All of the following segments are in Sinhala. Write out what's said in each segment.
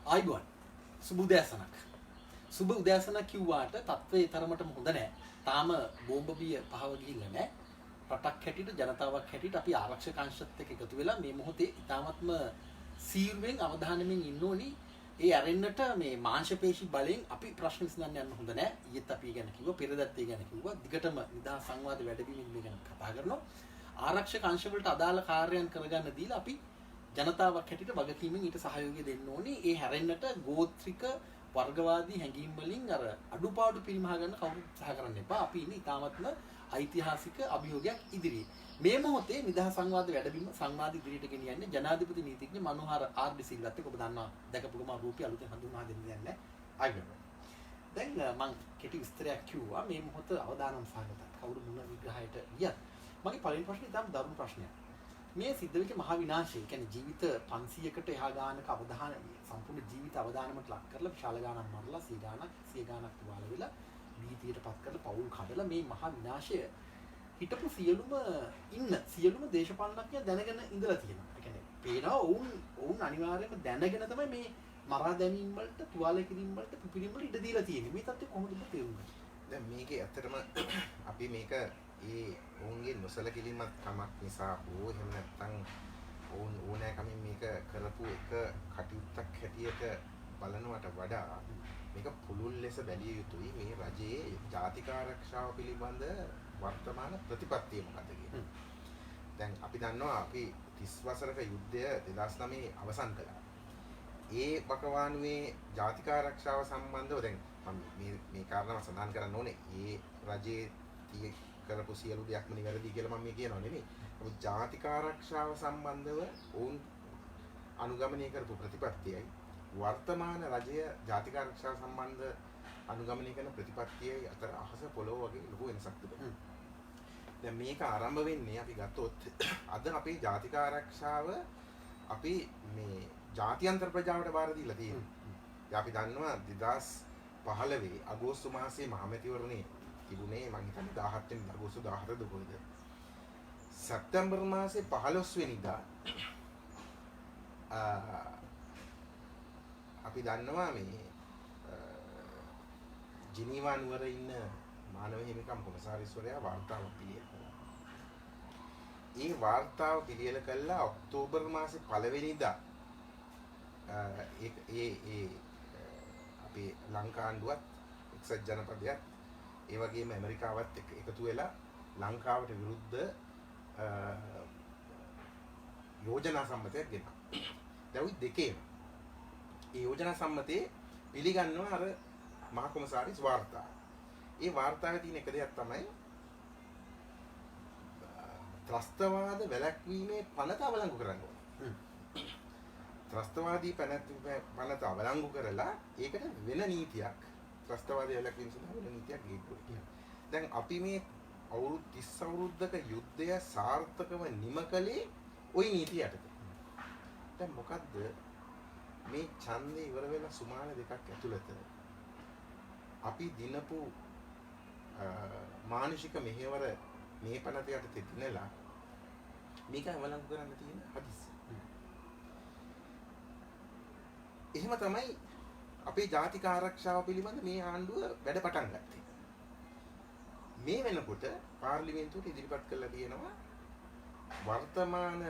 ආයිබෝන් සුබ උදෑසනක්. සුබ උදෑසනක් කිව්වාට තත්ත්වයේ තරමටම හොඳ නැහැ. තාම බෝම්බ බිය පහව ගිහිල්ලා නැහැ. රටක් හැටියට ජනතාවක් හැටියට අපි ආරක්ෂක අංශත් එක්ක එකතු වෙලා මේ මොහොතේ ඉතාමත්ම සීරුවෙන් අවධානයෙන් ඉන්න ඕනි. ඒ ඇරෙන්නට මේ මාංශපේශී බලයෙන් අපි ප්‍රශ්න විසඳන්න යන්න හොඳ නැහැ. ඊයේත් අපි ගැන කිව්වා, පෙරදත් ඒ ගැන කිව්වා. දිගටම නිදහස් සංවාද වැඩබිමින් මේ ගැන කතා කරනවා. ආරක්ෂක අංශ වලට අදාළ කාර්යයන් කරගන්න දීලා අපි ජනතාවක් හැටියට වගකීමෙන් ඊට සහයෝගය දෙන්න ඕනේ. ඒ හැරෙන්නට ගෝත්‍රික වර්ගවාදී හැඟීම් වලින් අර අඩුපාඩු පිරිමහ ගන්න කවුරුත් සහ කරන්න එපා. අපි ඉන්නේ ඉතාමත්ම ඓතිහාසික අභියෝගයක් ඉදිරියේ. මේ මොහොතේ නිදහස් සංවාද වැඩබිම සංවාද ඉදිරියට ගෙනියන්නේ ජනාධිපති නීතිඥ මනෝහර ආර්.ඩි. සිල්වත් එක්ක. ඔබ දන්නවා දැකපු ගමන් රූපය අලුතෙන් හඳුන්වා දෙන්න යන්නේ නැහැ. දැන් මම කෙටි විස්තරයක් කිව්වා. මේ මොහොත අවදානම් සාගතයි. කවුරු මොන විග්‍රහයට ගියත් මගේ පළවෙනි ප්‍රශ්නේ ඉතාම දරුණු ප්‍රශ්නයක්. මේ සිද්ධ වෙච්ච මහා විනාශය, කියන්නේ ජීවිත 500කට එහා ගානක අවධානය, සම්පූර්ණ ජීවිත අවධානයට ලක් කරලා විශාල ගානක් මරලා 100 ගානක් තුවාල වෙලා බීතියටපත් කරලා පවුල් කඩලා මේ මහා විනාශය හිටපු සියලුම දේශපාලනඥයන් දැනගෙන ඉඳලා තියෙනවා. ඒ කියන්නේ පේනවා ඔවුන් අනිවාර්යයෙන්ම දැනගෙන තමයි මේ මරා දැමීම් වලට, තුවාල කිරීම වලට, පිපිරීම වලට ඉඩ දීලා තියෙන්නේ. මේ තත්ත්වය කොහොමද තේරුම් ගන්නේ? දැන් මේකේ ඇත්තටම අපි මේක ඔවුන්ගේ නොසලකිලිමත් කමක් නිසා හෝ එහෙම නැත්නම් ඔවුන් ඕනෑකමින් මේක කරපු එක කටයුත්තක් හැටියට බලනවට වඩා මේක පුළුල් ලෙස බැලිය යුතුයි මේ රජයේ ජාතික ආරක්ෂාව පිළිබඳ වර්තමාන ප්‍රතිපත්තිය මොකක්ද කියලා. දැන් අපි දන්නවා අපි 30 වසරක යුද්ධය 2009 අවසන් කළා. ඒ බකවානුවේ ජාතික ආරක්ෂාව සම්බන්ධව දැන් මම මේ කාරණාව සඳහන් කරන්න ඕනේ. ඒ රජයේ කරපු සියලු දෙයක්ම නිවැරදි කියලා මම මේ කියනවා නෙමෙයි. නමුත් ජාතික ආරක්ෂාව සම්බන්ධව වුන් අනුගමනය කරපු ප්‍රතිපත්තියයි වර්තමාන රජය ජාතික ආරක්ෂාව සම්බන්ධ අනුගමනය කරන ප්‍රතිපත්තියයි අතර අහස පොළොව වගේ ලොකු වෙනසක් තිබෙනවා. දැන් මේක ආරම්භ වෙන්නේ අපි ගත්තොත් අද අපේ ජාතික ආරක්ෂාව අපි මේ ජාත්‍යන්තර ප්‍රජාවට බාර දීලා තියෙනවා. අපි දන්නවා 2015 අගෝස්තු මාසයේ මහමැතිවරණේ තිබුණේ මම හිතන්නේ 17 වෙනිදා අගෝස්තු 14 දුකෝද සැප්තැම්බර් මාසේ 15 වෙනිදා අපි දන්නවා මේ ජිනීවා නුවර ඉන්න මානව හිමිකම් කොමසාරිස්වරයා වාර්තාවක් පිළියෙල කළා. ඒ වාර්තාව පිළියෙල කළා ඔක්තෝබර් මාසේ 1 වෙනිදා අපේ ලංකාණ්ඩුවත් එක්සත් ජනපදයක් ඒ වගේම ඇමරිකාවත් එක්ක එකතු වෙලා ලංකාවට විරුද්ධ යෝජනා සම්මතයක් ගෙනා. දැන් දෙකේම ඒ යෝජනා සම්මතයේ පිළිගන්නවා අර මහා කොමසාරිස් වාර්තාව. ඒ වාර්තාවේ තියෙන එක දෙයක් තමයි ත්‍රස්තවාද වැළැක්වීමේ පනත අවලංගු කරන්න ඕනේ. ත්‍රස්තවාදී පනත අවලංගු කරලා ඒකට වෙන නීතියක් ත්‍රස්තවාදී වැළැක්වීම සඳහා වෙන නීතියක් ගේන්න ඕනේ. දැන් අපි මේ අවුරුදු 30 අවුරුද්දක යුද්ධය සාර්ථකව නිම කළේ ওই නීතිය යටතේ. දැන් මොකද්ද මේ ඡන්දේ ඉවර වෙලා සුමාන දෙකක් ඇතුළත අපි දිනපු මානසික මෙහෙවර මේ පනත යටතේ දිනලා මේක අවලංගු කරන්න තියෙන හදිස්සිය. එහෙම තමයි අපේ ජාතික ආරක්ෂාව පිළිබඳ මේ ආණ්ඩුව වැඩ පටන් ගත්තේ. මේ වෙනකොට පාර්ලිමේන්තුවට ඉදිරිපත් කළා තියෙනවා වර්තමාන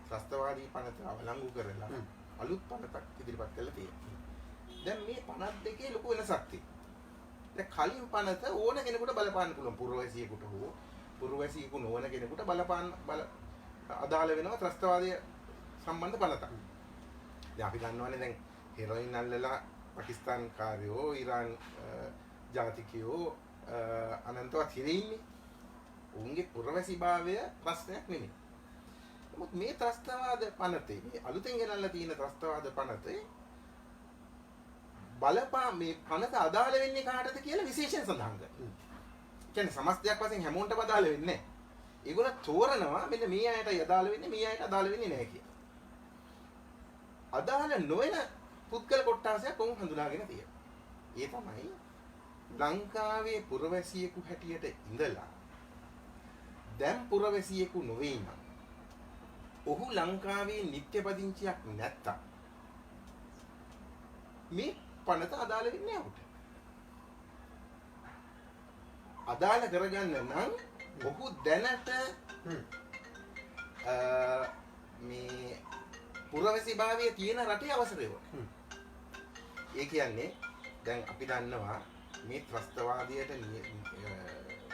ත්‍රස්තවාදී පනත අවලංගු කරලා අලුත් පනතක් ඉදිරිපත් කළා තියෙනවා. දැන් මේ පනත් දෙකේ ලොකු වෙනසක් තියෙනවා. දැන් කලින් පනත ඕන කෙනෙකුට බලපාන්න පුළුවන් පුරවැසියෙකුට හෝ පුරවැසියෙකු නොවන කෙනෙකුට අදාළ වෙනවා ත්‍රස්තවාදය සම්බන්ධ පනතක්. දැන් අපි දන්නවනේ දැන් හෙරොයින් අල්ලලා පාකිස්තාන් කාර්යෝ ඉරාන් ජාතිකයෝ අනන්තවත් හිරේ ඉන්නේ. උන්ගේ පුරවැසිභාවය ප්‍රශ්නයක් නෙමෙයි. නමුත් මේ ත්‍රස්තවාද පනතේ මේ අලුතෙන් ගෙනල්ලා තියෙන ත්‍රස්තවාද පනතේ මේ පනත අදාළ වෙන්නේ කාටද කියලා විශේෂයෙන් සඳහන් කරනවා. කියන්නේ සමස්තයක් වශයෙන් හැමෝටම අදාළ වෙන්නේ නැහැ. ඒගොල්ලෝ තෝරනවා මෙන්න මේ අයටයි අදාළ වෙන්නේ මේ අයට අදාළ වෙන්නේ නැහැ කියලා. අදාළ නොවන පුද්ගල කොට්ටාසයක් උන් හඳුනාගෙන තියෙනවා. ඒ තමයි ලංකාවේ පුරවැසියෙකු හැටියට ඉඳලා දැන් පුරවැසියෙකු නොවේ නම් ඔහු ලංකාවේ නිත්‍ය පදිංචියක් නැත්තම් මේ පනත අදාළ වෙන්නේ නැහැ. අදාළ කරගන්න නම් ඔහු දැනට මේ පුරවැසි භාවයේ තියෙන රටේ අවසරය ඕනේ. ඒ කියන්නේ දැන් අපි දන්නවා මේ ත්‍රස්තවාදයට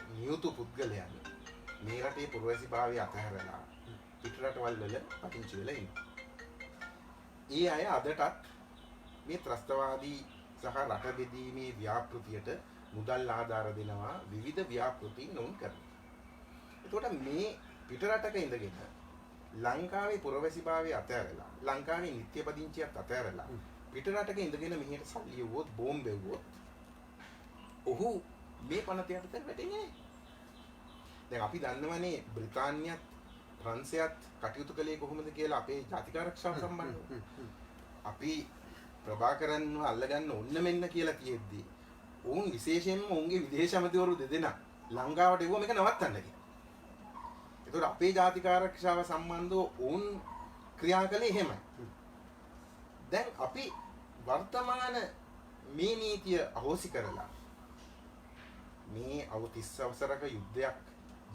නියුතු පුද්ගලයන් මේ රටේ පුරවැසි භාවය අතහැරලා පිට රටවල් වල පදිංචි වෙලා ඉන්නවා. ඒ අය අදටත් මේ ත්‍රස්තවාදී සහ රට බෙදීමේ ව්‍යාපෘතියට මුදල් ආධාර දෙනවා විවිධ ව්‍යාපෘති නොන් කරනවා. එතකොට මේ පිට රටක ඉඳගෙන ලංකාවේ පුරවැසිභාවය අතහැරලා ලංකාවේ නිත්‍ය පදිංචියත් අතහැරලා පිට රටක ඉඳගෙන මෙහෙට සල්ලි යවුවොත් බෝම්බ යවුවොත් ඔහු මේ පනත යටතේ වැටෙන්නේ නැහැ. දැන් අපි දන්නවනේ බ්‍රිතාන්‍යත් ප්‍රංශයත් කටයුතු කළේ කොහොමද කියලා අපේ ජාතික ආරක්ෂාව සම්බන්ධව. අපි ප්‍රභාකරන්ව අල්ලගන්න ඕන්න මෙන්න කියලා කියෙද්දී ඔවුන් විශේෂයෙන්ම ඔවුන්ගේ විදේශ ඇමතිවරු දෙදෙනා ලංකාවට එවුවා මේක නවත්තන්න කියලා. ඒතකොට අපේ ජාතික ආරක්ෂාව සම්බන්ධව ඔවුන් ක්‍රියා කළේ එහෙමයි. දැන් අපි වර්තමාන මේ නීතිය අහෝසි කරලා මේ අවුරුදු 30 අවසරක යුද්ධයක්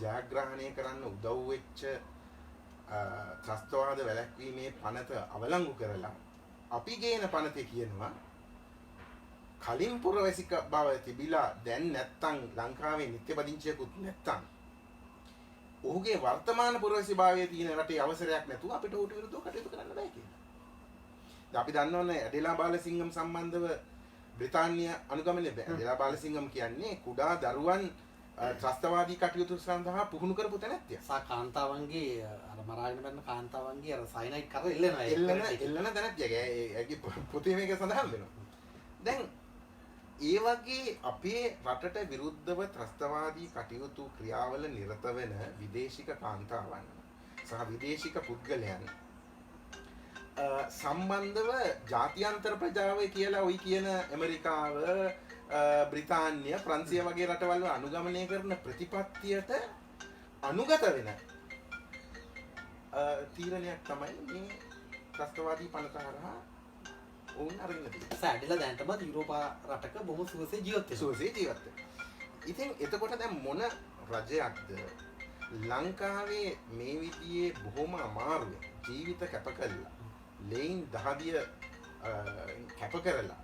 ජයග්‍රහණය කරන්න උදව් වෙච්ච ත්‍රස්තවාද වැළැක්වීමේ පනත අවලංගු කරලා අපි ගේන පනතේ කියනවා කලින් පුරවැසික බව තිබිලා දැන් නැත්තම් ලංකාවේ නිත්‍ය පදිංචියකුත් නැත්තම් ඔහුගේ වර්තමාන පුරවැසි භාවයේ තියෙන රටේ අවසරයක් නැතුව අපිට ඌට විරුද්ධව කටයුතු කරන්න බෑ කියලා. දැන් අපි දන්නවනේ ඇඩෙලා බාලසිංහම් සම්බන්ධව බ්‍රිතාන්‍ය අනුගමනය ඇඩෙලා බාලසිංහම් කියන්නේ කුඩා දරුවන් ත්‍රස්තවාදී කටයුතු සඳහා පුහුණු කරපු තැනැත්තිය. කාන්තාවන්ගේ අර මරාගෙන බැන්න කාන්තාවන්ගේ අර සයිනයිඩ් කර එල්ලන තැනැත්තිය. ඒගේ පොතේ මේක සඳහන් වෙනවා. දැන් ඒ වගේ අපේ රටට විරුද්ධව ත්‍රස්තවාදී කටයුතු ක්‍රියාවල නිරත වෙන විදේශික කාන්තාවන් සහ විදේශික පුද්ගලයන් සම්බන්ධව ජාත්‍යන්තර ප්‍රජාව කියලා ඔයි කියන ඇමරිකාව බ්‍රිතාන්‍ය ප්‍රංශය වගේ රටවල් වල අනුගමනය කරන ප්‍රතිපත්තියට අනුගත වෙන තීරණයක් තමයි මේ ත්‍රස්තවාදී පනත හරහා ඔවුන් අරගෙන තියෙන්නේ. සෑඩිලා දැනටමත් යුරෝපා රටක බොහොම සුවසේ ජීවත් වෙනවා. සුවසේ ජීවත් වෙනවා. ඉතින් එතකොට දැන් මොන රජයක්ද ලංකාවේ මේ විදිහේ බොහොම අමාරුවේ ජීවිත කැප කරලා ලේන් දහදිය කැප කරලා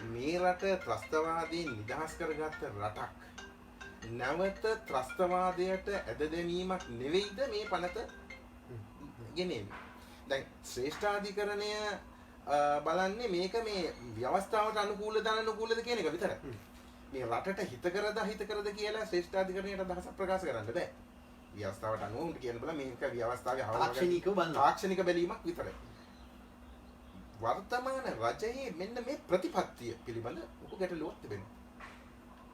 මේ රට ත්‍රස්තවාදයෙන් නිදහස් කරගත්ත රටක් නැවත ත්‍රස්තවාදයට ඇද දැමීමක් නෙවෙයිද මේ පනත ගෙනෙන්නේ. දැන් ශ්‍රේෂ්ඨාධිකරණය බලන්නේ මේක මේ ව්‍යවස්ථාවට අනුකූලද අනුකූලද කියන එක විතරයි. මේ රටට හිතකරද අහිතකරද කියලා ශ්‍රේෂ්ඨාධිකරණයට අදහසක් ප්‍රකාශ කරන්න බෑ. ව්‍යවස්ථාවට අනුව උන්ට කියන බල මේක ව්‍යවස්ථාවේ තාක්ෂණික බැලීමක් විතරයි. වර්තමාන රජයේ මෙන්න මේ ප්‍රතිපත්තිය පිළිබඳ ඔක ගැටලුවක් තිබෙනවා.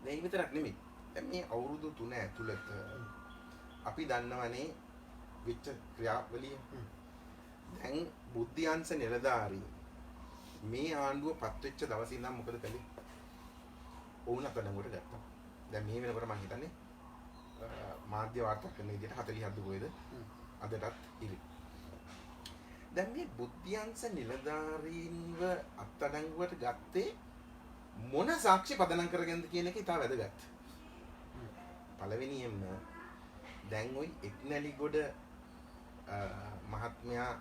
මේ විතරක් නෙමෙයි. දැන් මේ අවුරුදු 3 ඇතුළත අපි දන්නවනේ විච්ච ක්‍රියාවලිය. දැන් බුද්ධ්‍යංශ නිලධාරී මේ ආණ්ඩුව පත් වෙච්ච දවසේ ඉඳන් මොකද කළේ? ඕන අතනකට ගත්තා. දැන් මේ වෙනකොට මම හිතන්නේ මාධ්‍ය වාර්තා කරන විදිහට 47 කොයිද අදටත් ඉරි. දැන් මේ බුද්ධ්‍යංශ නිලධාරීන්ව අත්අඩංගුවට ගත්තේ මොන සාක්ෂි පදනම් කරගෙනද කියන එක ඉතාල වැදගත්. පළවෙනියෙන්ම දැන් ওই එක්නැලිගොඩ මහත්මයා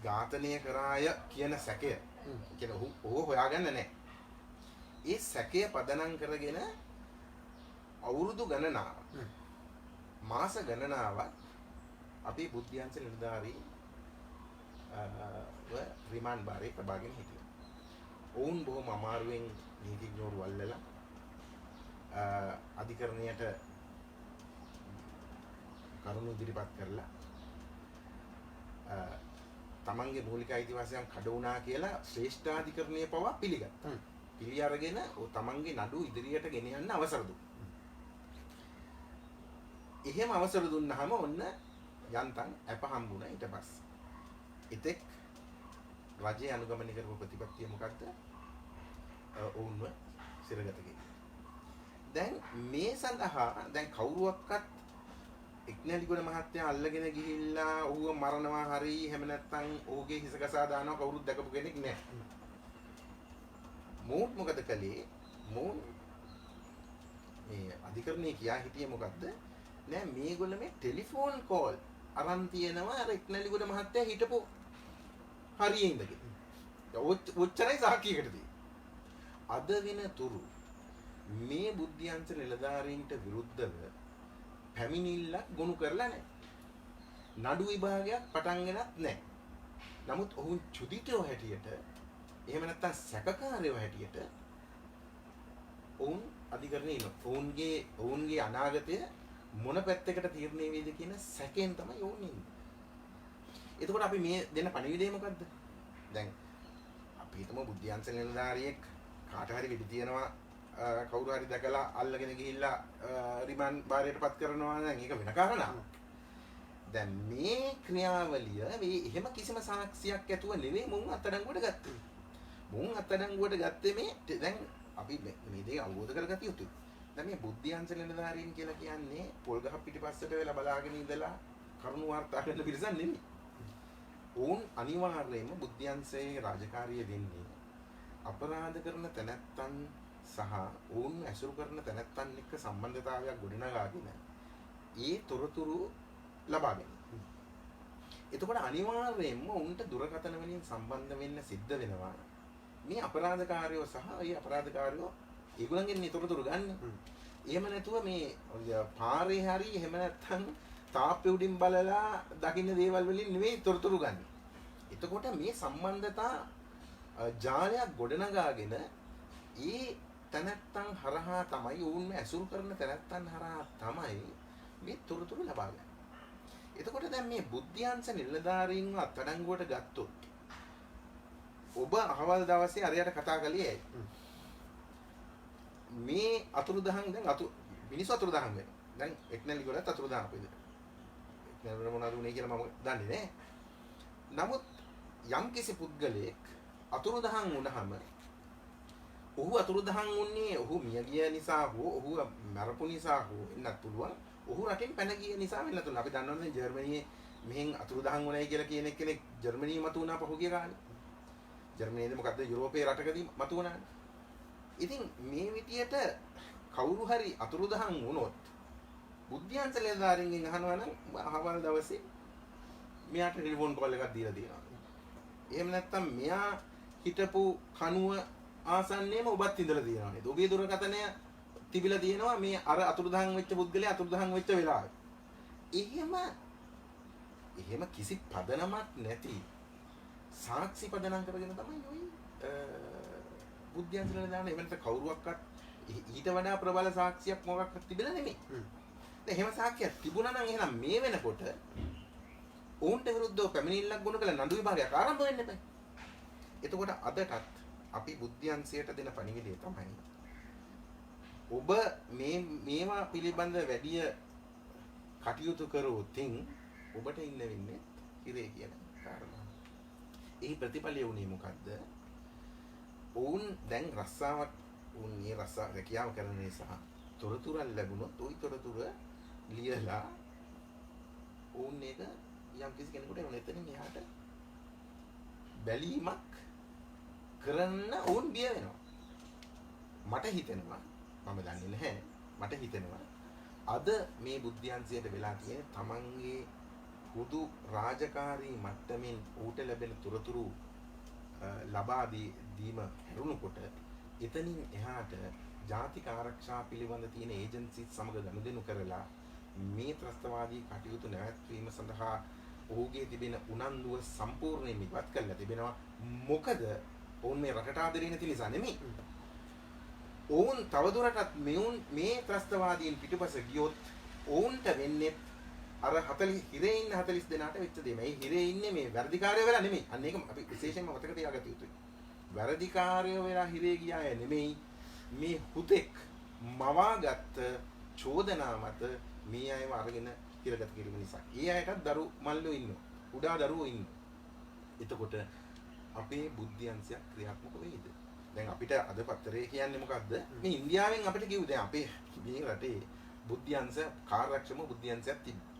ඝාතනය කරාය කියන සැකය කියන ඔහු හොයාගන්න නැහැ. ඒ සැකය පදනම් කරගෙන අවුරුදු ගණනාවක් මාස ගණනාවක් අපේ බුද්ධ්‍යංශ නිලධාරී රිමාන්ඩ් බාරේ ප්‍රබාගෙන හිටියා. ඔවුන් බොහොම අමාරුවෙන් නීතිඥවරු අල්ලලා අධිකරණයට කරුණු ඉදිරිපත් කරලා තමන්ගේ මූලික අයිතිවාසිකම් කඩ වුණා කියලා ශ්‍රේෂ්ඨාධිකරණය පවා පිළිගත්තා. පිළි අරගෙන තමන්ගේ නඩු ඉදිරියට ගෙන යන්න අවසර දුන්නා. එහෙම අවසර දුන්නාම ඔන්න යන්තම් අප හම්බුණා ඊට පස්සේ. ඉතෙක් රජයේ අනුගමනය කරපු ප්‍රතිපත්තිය මොකක්ද? ඔවුන්ව සිරගත කිරීම. දැන් මේ සඳහා දැන් කවුරුවක්වත් එක්නැලිගොඩ මහත්තයා අල්ලගෙන ගිහිල්ලා ඌව මරනවා හරි එහෙම නැත්නම් ඌගේ හිස ගසා දානවා කවුරුත් දැකපු කෙනෙක් නැහැ. මෝන් මොකද කළේ? මෝන් මේ අධිකරණයේ කියා හිටියේ මොකද්ද? නෑ මේගොල්ල මේ ටෙලිෆෝන් කෝල් අරන් තියෙනවා අර එක්නැලිගොඩ මහත්තයා හිටපු හරියේ ඉඳගෙන. ඔච්චරයි සාක්කියකට තියෙන්නේ. අද වෙන තුරු මේ බුද්ධ්‍යංශ නිලධාරීන්ට විරුද්ධව පැමිණිල්ලක් ගොනු කරලා නැහැ. නඩු විභාගයක් පටන් ගෙනත් නැහැ. නමුත් ඔවුන් චුදිතව හැටියට එහෙම නැත්නම් සැකකාරයව හැටියට ඔවුන් අධිකරණේ ඉන්නවා. ඔවුන්ගේ අනාගතය මොන පැත්තකට තීරණය වෙයිද කියන සැකෙන් තමයි ඔවුන් ඉන්නේ. එතකොට අපි මේ දෙන පණිවිඩය මොකද්ද? දැන් අපි හිතමු බුද්ධ්‍යංශ නිලධාරියෙක් කාට හරි වෙඩි තියනවා කවුරු හරි දැකලා අල්ලගෙන ගිහිල්ලා රිමාන්ඩ් භාරයටපත් කරනවා නම් ඒක වෙන කාරණාවක්. දැන් මේ ක්‍රියාවලිය මේ එහෙම කිසිම සාක්ෂියක් ඇතුව නෙවෙයි මුන් අත්අඩංගුවට ගත්තේ. මුන් අත්අඩංගුවට ගත්තේ මේ දැන් අපි මේ දේ අවබෝධ කරගත යුතුයි. දැන් මේ බුද්ධ්‍යංශ නිලධාරීන් කියලා කියන්නේ පොල් ගහ පිටිපස්සට වෙලා බලාගෙන ඉඳලා කරුණු වාර්තා කරන පිරිසක් නෙමෙයි. ඕන් අනිවාර්යයෙන්ම බුද්ධ්‍යංශයේ රාජකාරිය වෙන්නේ අපරාධ කරන තැනැත්තන් සහ ඔවුන් ඇසුරු කරන තැනැත්තන් එක්ක සම්බන්ධතාවයක් ගොඩනගාගෙන ඒ තොරතුරු ලබා ගැනීම. එතකොට අනිවාර්යයෙන්ම උන්ට දුරකථන වලින් සම්බන්ධ වෙන්න සිද්ධ වෙනවා. මේ අපරාධකාරයෝ සහ ඒ අපරාධකාරයෝ ඒගොල්ලන්ගෙන් මේ තොරතුරු ගන්න. එහෙම නැතුව මේ පාරේ හරි එහෙම නැත්නම් තාප්පේ උඩින් බලලා දකින්න දේවල් වලින් නෙවෙයි තොරතුරු ගන්න. එතකොට මේ සම්බන්ධතා ජාලයක් ගොඩනගාගෙන ඒ තැනැත්තන් හරහා තමයි ඔවුන් ඇසුරු කරන තැනැත්තන් හරහා තමයි මේ තොරතුරු ලබා ගන්න. එතකොට දැන් මේ බුද්ධ්‍යංශ නිලධාරීන්ව අත්අඩංගුවට ගත්තොත් ඔබ අහවල් දවසේ අරයට කතා කළේ ඇයි? මේ අතුරුදහන් දැන් මිනිස්සු අතුරුදහන් වෙනවා. දැන් එක්නැලිගොඩත් අතුරුදහන් අපේද. එක්නැලිගොඩ මොනවද උනේ කියලා මම දන්නේ නැහැ. නමුත් යම් කිසි පුද්ගලයෙක් අතුරුදහන් වුණාම ඔහු අතුරුදහන් වුණේ ඔහු මිය ගිය නිසා හෝ ඔහු මරපු නිසා හෝ වෙන්නත් පුළුවන්. ඔහු රටින් පැන ගිය නිසා වෙන්නත් පුළුවන්. අපි දන්නවනේ ජර්මනියේ මෙහෙන් අතුරුදහන් වුණයි කියලා කියන කෙනෙක් ජර්මනියේ මතු වුණා පහුගිය කාලේ. ජර්මනියේද මොකද්ද යුරෝපයේ රටකදී මතු වුණානේ. ඉතින් මේ විදියට කවුරු හරි අතුරුදහන් වුණොත් බුද්ධ්‍යංශ නිලධාරීන්ගෙන් අහනවා නම් අහවල් දවසේ මෙයාට ටෙලිෆෝන් කෝල් එකක් දීලා තියෙනවා. එහෙම නැත්නම් මෙයා හිටපු කනුව ආසන්නයේම ඔබත් ඉඳලා තියෙනවා නේද? ඔබේ දුරකථනය තිබිලා තියෙනවා මේ අර අතුරුදහන් වෙච්ච පුද්ගලයා අතුරුදහන් වෙච්ච වෙලාවේ. එහෙම කිසි පදනමක් නැති සාක්ෂි පදනම් කරගෙන තමයි ඔය බුද්ධ්‍යංශ නිලධාරීන් එහෙම නැත්නම් කවුරුවක්වත් ඊට වඩා ප්‍රබල සාක්ෂියක් මොකක්වත් තිබෙලා නෙමෙයි. දැන් එහෙම සාක්ෂියක් තිබුණා නම් එහෙනම් මේ වෙනකොට ඔවුන්ට විරුද්ධව පැමිණිල්ලක් ගොනු කළ නඩු විභාගයක් ආරම්භ වෙන්න එපා. එතකොට අදටත් අපි බුද්ධ්‍යංශයට දෙන පණිවිඩය තමයි ඔබ මේවා පිළිබඳ වැඩි කටයුතු කරොතින් ඔබට ඉන්න වෙන්නේ හිරේ කියන කාරණා. ඒ ප්‍රතිඵලය උනේ මොකද්ද? ඔවුන් දැන් රස්සාවක් මේ රස්සා රැකියාව කරන නිසා තොරතුරු ලැබුණොත් ওই තොරතුරු ලියලා ඔවුන් එක යම් කිසි කෙනෙකුට එතනින් එහාට බැලීමක් කරන්න ඕන් බිය වෙනවා. මට හිතෙනවා මම දන්නේ නැහැ. මට හිතෙනවා අද මේ බුද්ධ්‍යංශයට වෙලා තියෙන තමන්ගේ හුදු රාජකාරී මට්ටමින් ඌට ලැබෙන තොරතුරු ලබා දීම හැරුණුකොට එතනින් එහාට ජාතික ආරක්ෂා පිළිබඳ තියෙන ඒජන්සිස් සමග ගනුදෙනු කරලා මේ ත්‍රස්තවාදී කටයුතු නැවැත්වීම සඳහා ඔහුගේ තිබෙන උනන්දුව සම්පූර්ණයෙන් ඉවත් කරලා තිබෙනවා. මොකද ඔවුන් මේ රටට ආදරේ නැති නිසා නෙමෙයි. ඔවුන් තවදුරටත් මේ ත්‍රස්තවාදීන් පිටුපස ගියොත් ඔවුන්ට වෙන්නේ අර 40 හිරේ ඉන්න 40 දෙනාට වෙච්ච දේ. මේ හිරේ ඉන්නේ මේ වැඩිකාරයෝ වෙලා නෙමෙයි. අන්න ඒක අපි විශේෂයෙන්ම මතක තියාගත යුතුයි. වැඩිකාරයෝ වෙලා හිරේ ගියාය නෙමෙයි. මේ හුදෙක් මවාගත්ත චෝදනා මත මේ අයව අරගෙන හිරගත කිරීම නිසා. ඒ අයටත් දරු මල්ලෝ ඉන්නවා. උඩා දරුවෝ ඉන්නවා. එතකොට අපේ බුද්ධ්‍යංශයක් ක්‍රියාත්මක වෙයිද? දැන් අපිට අද පත්තරේ කියන්නේ මොකද්ද? මේ ඉන්දියාවෙන් අපිට කිව්ව දැන් අපේ මේ රටේ බුද්ධ්‍යංශ කාර්යක්ෂම බුද්ධ්‍යංශයක් තිබ්බා.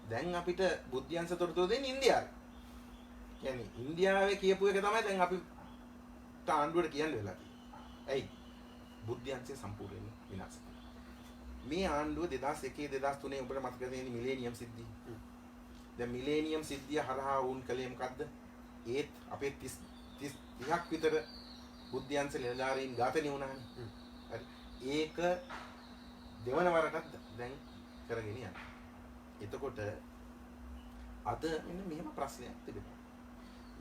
දැන් අපිට බුද්ධ්‍යංශ තොරතුරු දෙන්නේ ඉන්දියාවේ. කියන්නේ ඉන්දියාවේ කියපු එක තමයි දැන් අපි ආණ්ඩුවට කියන්න වෙලා තියෙන්නේ. ඇයි? බුද්ධ්‍යංශය සම්පූර්ණයෙන් විනාශ කළා. මේ ආණ්ඩුව 2001 2003 උඹට මතක තියෙන මිලේනියම් සිද්ධිය. දැන් මිලේනියම් සිද්ධිය හරහා වුන් කලේ මොකද්ද? ඒත් අපේ 30ක් විතර බුද්ධ්‍යංශ නිලධාරීන් ඝාතනය වුණානේ. හරි. ඒක දෙවන වරටත් දැන් කරගෙන යනවා. එතකොට අද මෙන්න මෙහෙම ප්‍රශ්නයක් තිබෙනවා.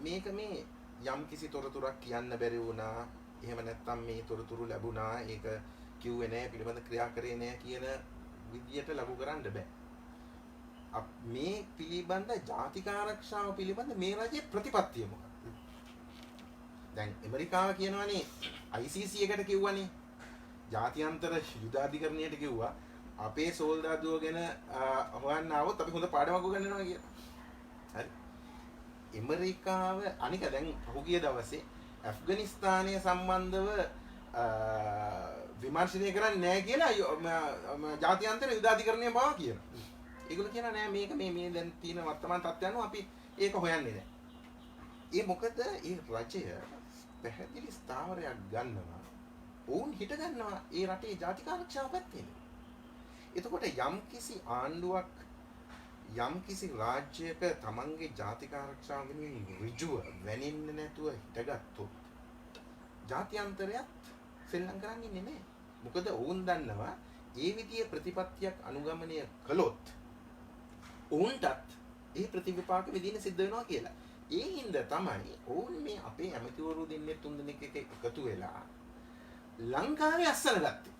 මේක මේ යම් කිසි තොරතුරක් කියන්න බැරි වුණා. එහෙම නැත්නම් මේ තොරතුරු ලැබුණා. ඒක කිව්වේ නෑ පිළිබඳ ක්‍රියා කරේ නෑ කියන විදියට ලඝු කරන්න බෑ. මේ පිළිබඳ ජාතික ආරක්ෂාව පිළිබඳ මේ රජයේ ප්‍රතිපත්තිය මොකක්ද? දැන් ඇමරිකාව කියනවනේ ICC එකට කිව්වනේ. ජාත්‍යන්තර යුද අධිකරණයට කිව්වා අපේ සෝල්දාදුව ගැන හොයන්න આવොත් අපි හොඳ පාඩමක් උගන්වනවා කියලා. හරි. ඇමරිකාව අනික දැන් පහුගිය දවසේ ඇෆ්ගනිස්තානය සම්බන්ධව විමර්ශනය කරන්නේ නැහැ කියලා ජාත්‍යන්තර යුද අධිකරණය බව කියනවා. ඒගොල්ලෝ කියනවා නෑ මේක මේ දැන් තියෙන වර්තමාන තත්ත්වය අනුව අපි ඒක හොයන්නේ නෑ. ඒ මොකද ඒ රජය පැහැදිලි ස්ථාවරයක් ගන්නවා. වුන් හිට ගන්නවා ඒ රටේ ජාතික ආරක්ෂාව පැත්තේ. එතකොට යම්කිසි ආණ්ඩුවක් යම්කිසි රාජ්‍යයක තමන්ගේ ජාතික ආරක්ෂාව වෙනුවෙන් ඍජුව වැනින්නේ නැතුව හිටගත්තොත් ජාත්‍යන්තරයත් සෙල්ලම් කරන්නේ නැහැ. මොකද වුන් දන්නවා ඒ විදිහේ ප්‍රතිපත්තියක් අනුගමනය කළොත් ඔවුන්ටත් ඒ ප්‍රතිවිපාක විදින්න සිද්ධ වෙනවා කියලා. ඒ හින්දා තමයි ඔවුන් මේ අපේ ඇමතිවරු දෙන්නේ තුන් දෙනෙක් එක එකතු වෙලා ලංකාවේ අස්සන ගත්තේ.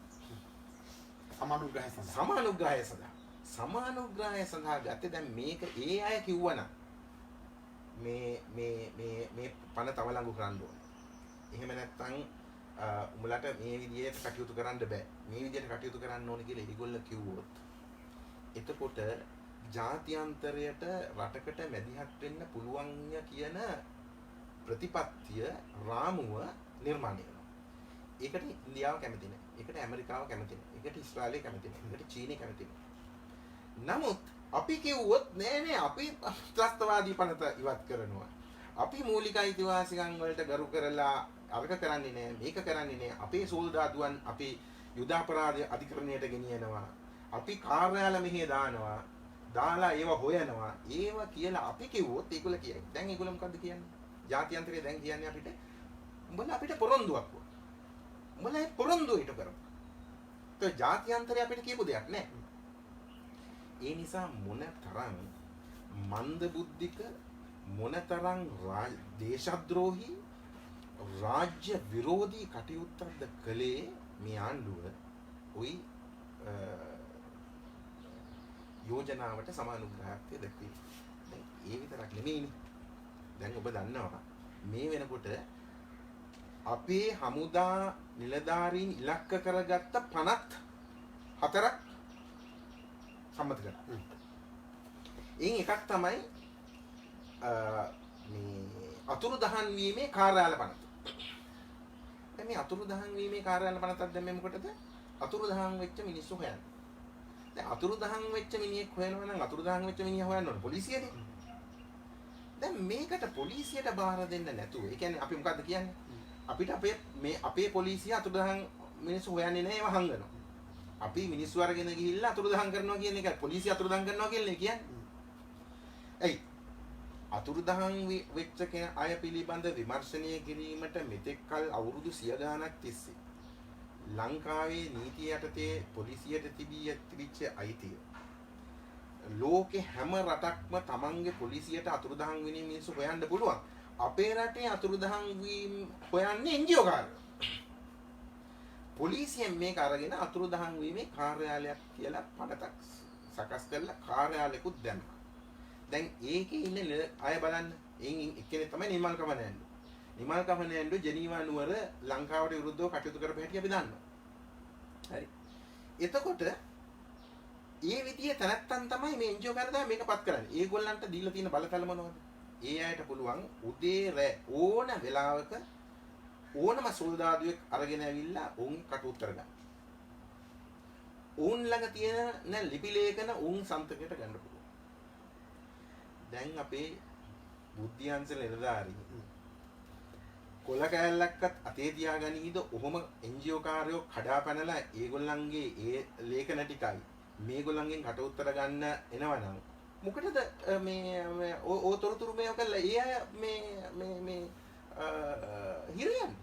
සමානුග්‍රහය සඳහා ගත්තේ. දැන් මේක ඒ අය කිව්වනම් මේ පණ තව ළඟු කරන්න ඕනේ. එහෙම නැත්නම් උඹලට මේ විදිහට කටයුතු කරන්න බෑ. මේ විදිහට කටයුතු කරන්න ඕනේ කියලා ඒගොල්ලෝ කිව්වොත් එතකොට ජාත්‍යන්තරයට රටකට මැදිහත් වෙන්න පුළුවන් කියන ප්‍රතිපත්තිය රාමුව නිර්මාණය වෙනවා. ඒකට ඉන්දියාව කැමති නැහැ. ඒකට ඇමරිකාව කැමති නැහැ. ඒකට ඉස්රායලය කැමති නැහැ. ඒකට චීනය කැමති නැහැ. නමුත් අපි කිව්වොත් නෑ අපි ත්‍රස්තවාදී පනත ඉවත් කරනවා. අපි මූලික අයිතිවාසිකම් වලට ගරු කරලා අර්ග කරන්නේ නෑ. මේක කරන්නේ නෑ. අපේ සෝල්දාදුවන් අපි යුද අපරාධ අධිකරණයට ගෙනියනවා. අපි කාර්යාල මෙහෙ දානවා. දාලා ඒව හොයනවා. ඒව කියලා අපි කිව්වොත් ඒගොල්ලෝ කියයි. දැන් ඒගොල්ලෝ මොකද්ද කියන්නේ? ජාත්‍යන්තරය දැන් කියන්නේ අපිට උඹලා අපිට පොරොන්දුවක් වුණා. උඹලා ඒ පොරොන්දුව ඊට කරමු. ඒ ජාත්‍යන්තරය අපිට කියපු දෙයක් නෑ. ඒ නිසා මොනතරම් මන්ද බුද්ධික මොනතරම් දේශද්‍රෝහී රාජ්‍ය විරෝධී කටයුත්තක්ද කළේ මේ ආණ්ඩුව උයි යෝජනාවට සමානුග්‍රහත්වය දැක්වීම. දැන් ඒ විතරක් නෙමෙයිනේ. දැන් ඔබ දන්නවා මේ වෙනකොට අපේ හමුදා නිලධාරීන් ඉලක්ක කරගත්ත පනත් 4ක් සම්මත කරා. එයින් එකක් තමයි මේ අතුරුදහන් වීමේ කාර්යාල පනත. දැන් මේ අතුරුදහන් වීමේ කාර්යාල පනතක් දැන් මේ මොකටද? අතුරුදහන් වෙච්ච මිනිස්සු හොයන්න. දැන් අතුරුදහන් වෙච්ච මිනිහෙක් හොයනවා නම් අතුරුදහන් වෙච්ච මිනිහා හොයන්න ඕනේ පොලිසියනේ. දැන් මේකට පොලිසියට බාර දෙන්න නැතුව, ඒ කියන්නේ අපි මොකද්ද කියන්නේ? අපිට අපේ පොලිසිය අතුරුදහන් මිනිස්සු හොයන්නේ නැහැ, ඒව හංගනවා. අපි මිනිස්සු අරගෙන ගිහිල්ලා අතුරුදහන් කරනවා කියන එක පොලිසිය අතුරුදහන් කරනවා කියලා කියන්නේ. එයි අතුරුදහන් වෙච්ච අය පිළිබඳ විමර්ශනය කිරීමට මෙතෙක් කල අවුරුදු 100 ගණනක් තිස්සේ ලංකාවේ නීතිය යටතේ පොලිසියට තිබිච්ච අයිතිය ලෝකේ හැම රටක්ම තමන්ගේ පොලිසියට අතුරුදහන් වෙන මිනිස්සු හොයන්න පුළුවන්. අපේ රටේ අතුරුදහන් වීම හොයන්නේ NGO කාර්යය. පොලිසියෙන් මේක අරගෙන අතුරුදහන් වීමේ කාර්යාලයක් කියලා පනතක් සකස් කරලා කාර්යාලයකුත් දැම්මා. දැන් ඒකේ ඉන්න අය බලන්න. එයින් එක්කෙනෙක් තමයි නිමල් කමනෑන්ඩු. නිමල් කමනෑන්ඩු ජෙනීවා නුවර ලංකාවට විරුද්ධව කටයුතු කරපු හැටි අපි දන්නවා. හරි. එතකොට ඒ විදිහේ තැනත්තන් තමයි මේ NGO කාර්යය මේකපත් කරන්නේ. ඒගොල්ලන්ට දීලා තියෙන බලතල මොනවද? ඒ අයට පුළුවන් උදේ රැ ඕන වෙලාවක ඕනම සොල්දාදුවෙක් අරගෙන ඇවිල්ලා උන් කටුත්තර ගන්න. උන් ළඟ තියෙන ලිපි ලේඛන උන් සන්තකයට ගන්න පුළුවන්. දැන් අපේ බුද්ධියන්ස නිලධාරී කොල කෑල්ලක්වත් අතේ තියාගනීද ඔහොම NGO කාර්යෝ කඩා පැනලා ඒගොල්ලන්ගේ ඒ ලේඛන ටිකයි මේගොල්ලන්ගෙන් කට උත්තර ගන්න එනවනම් මොකටද මේ ඕ තොරතුරු මේව කළා ඒ අය මේ හිරියන්නේ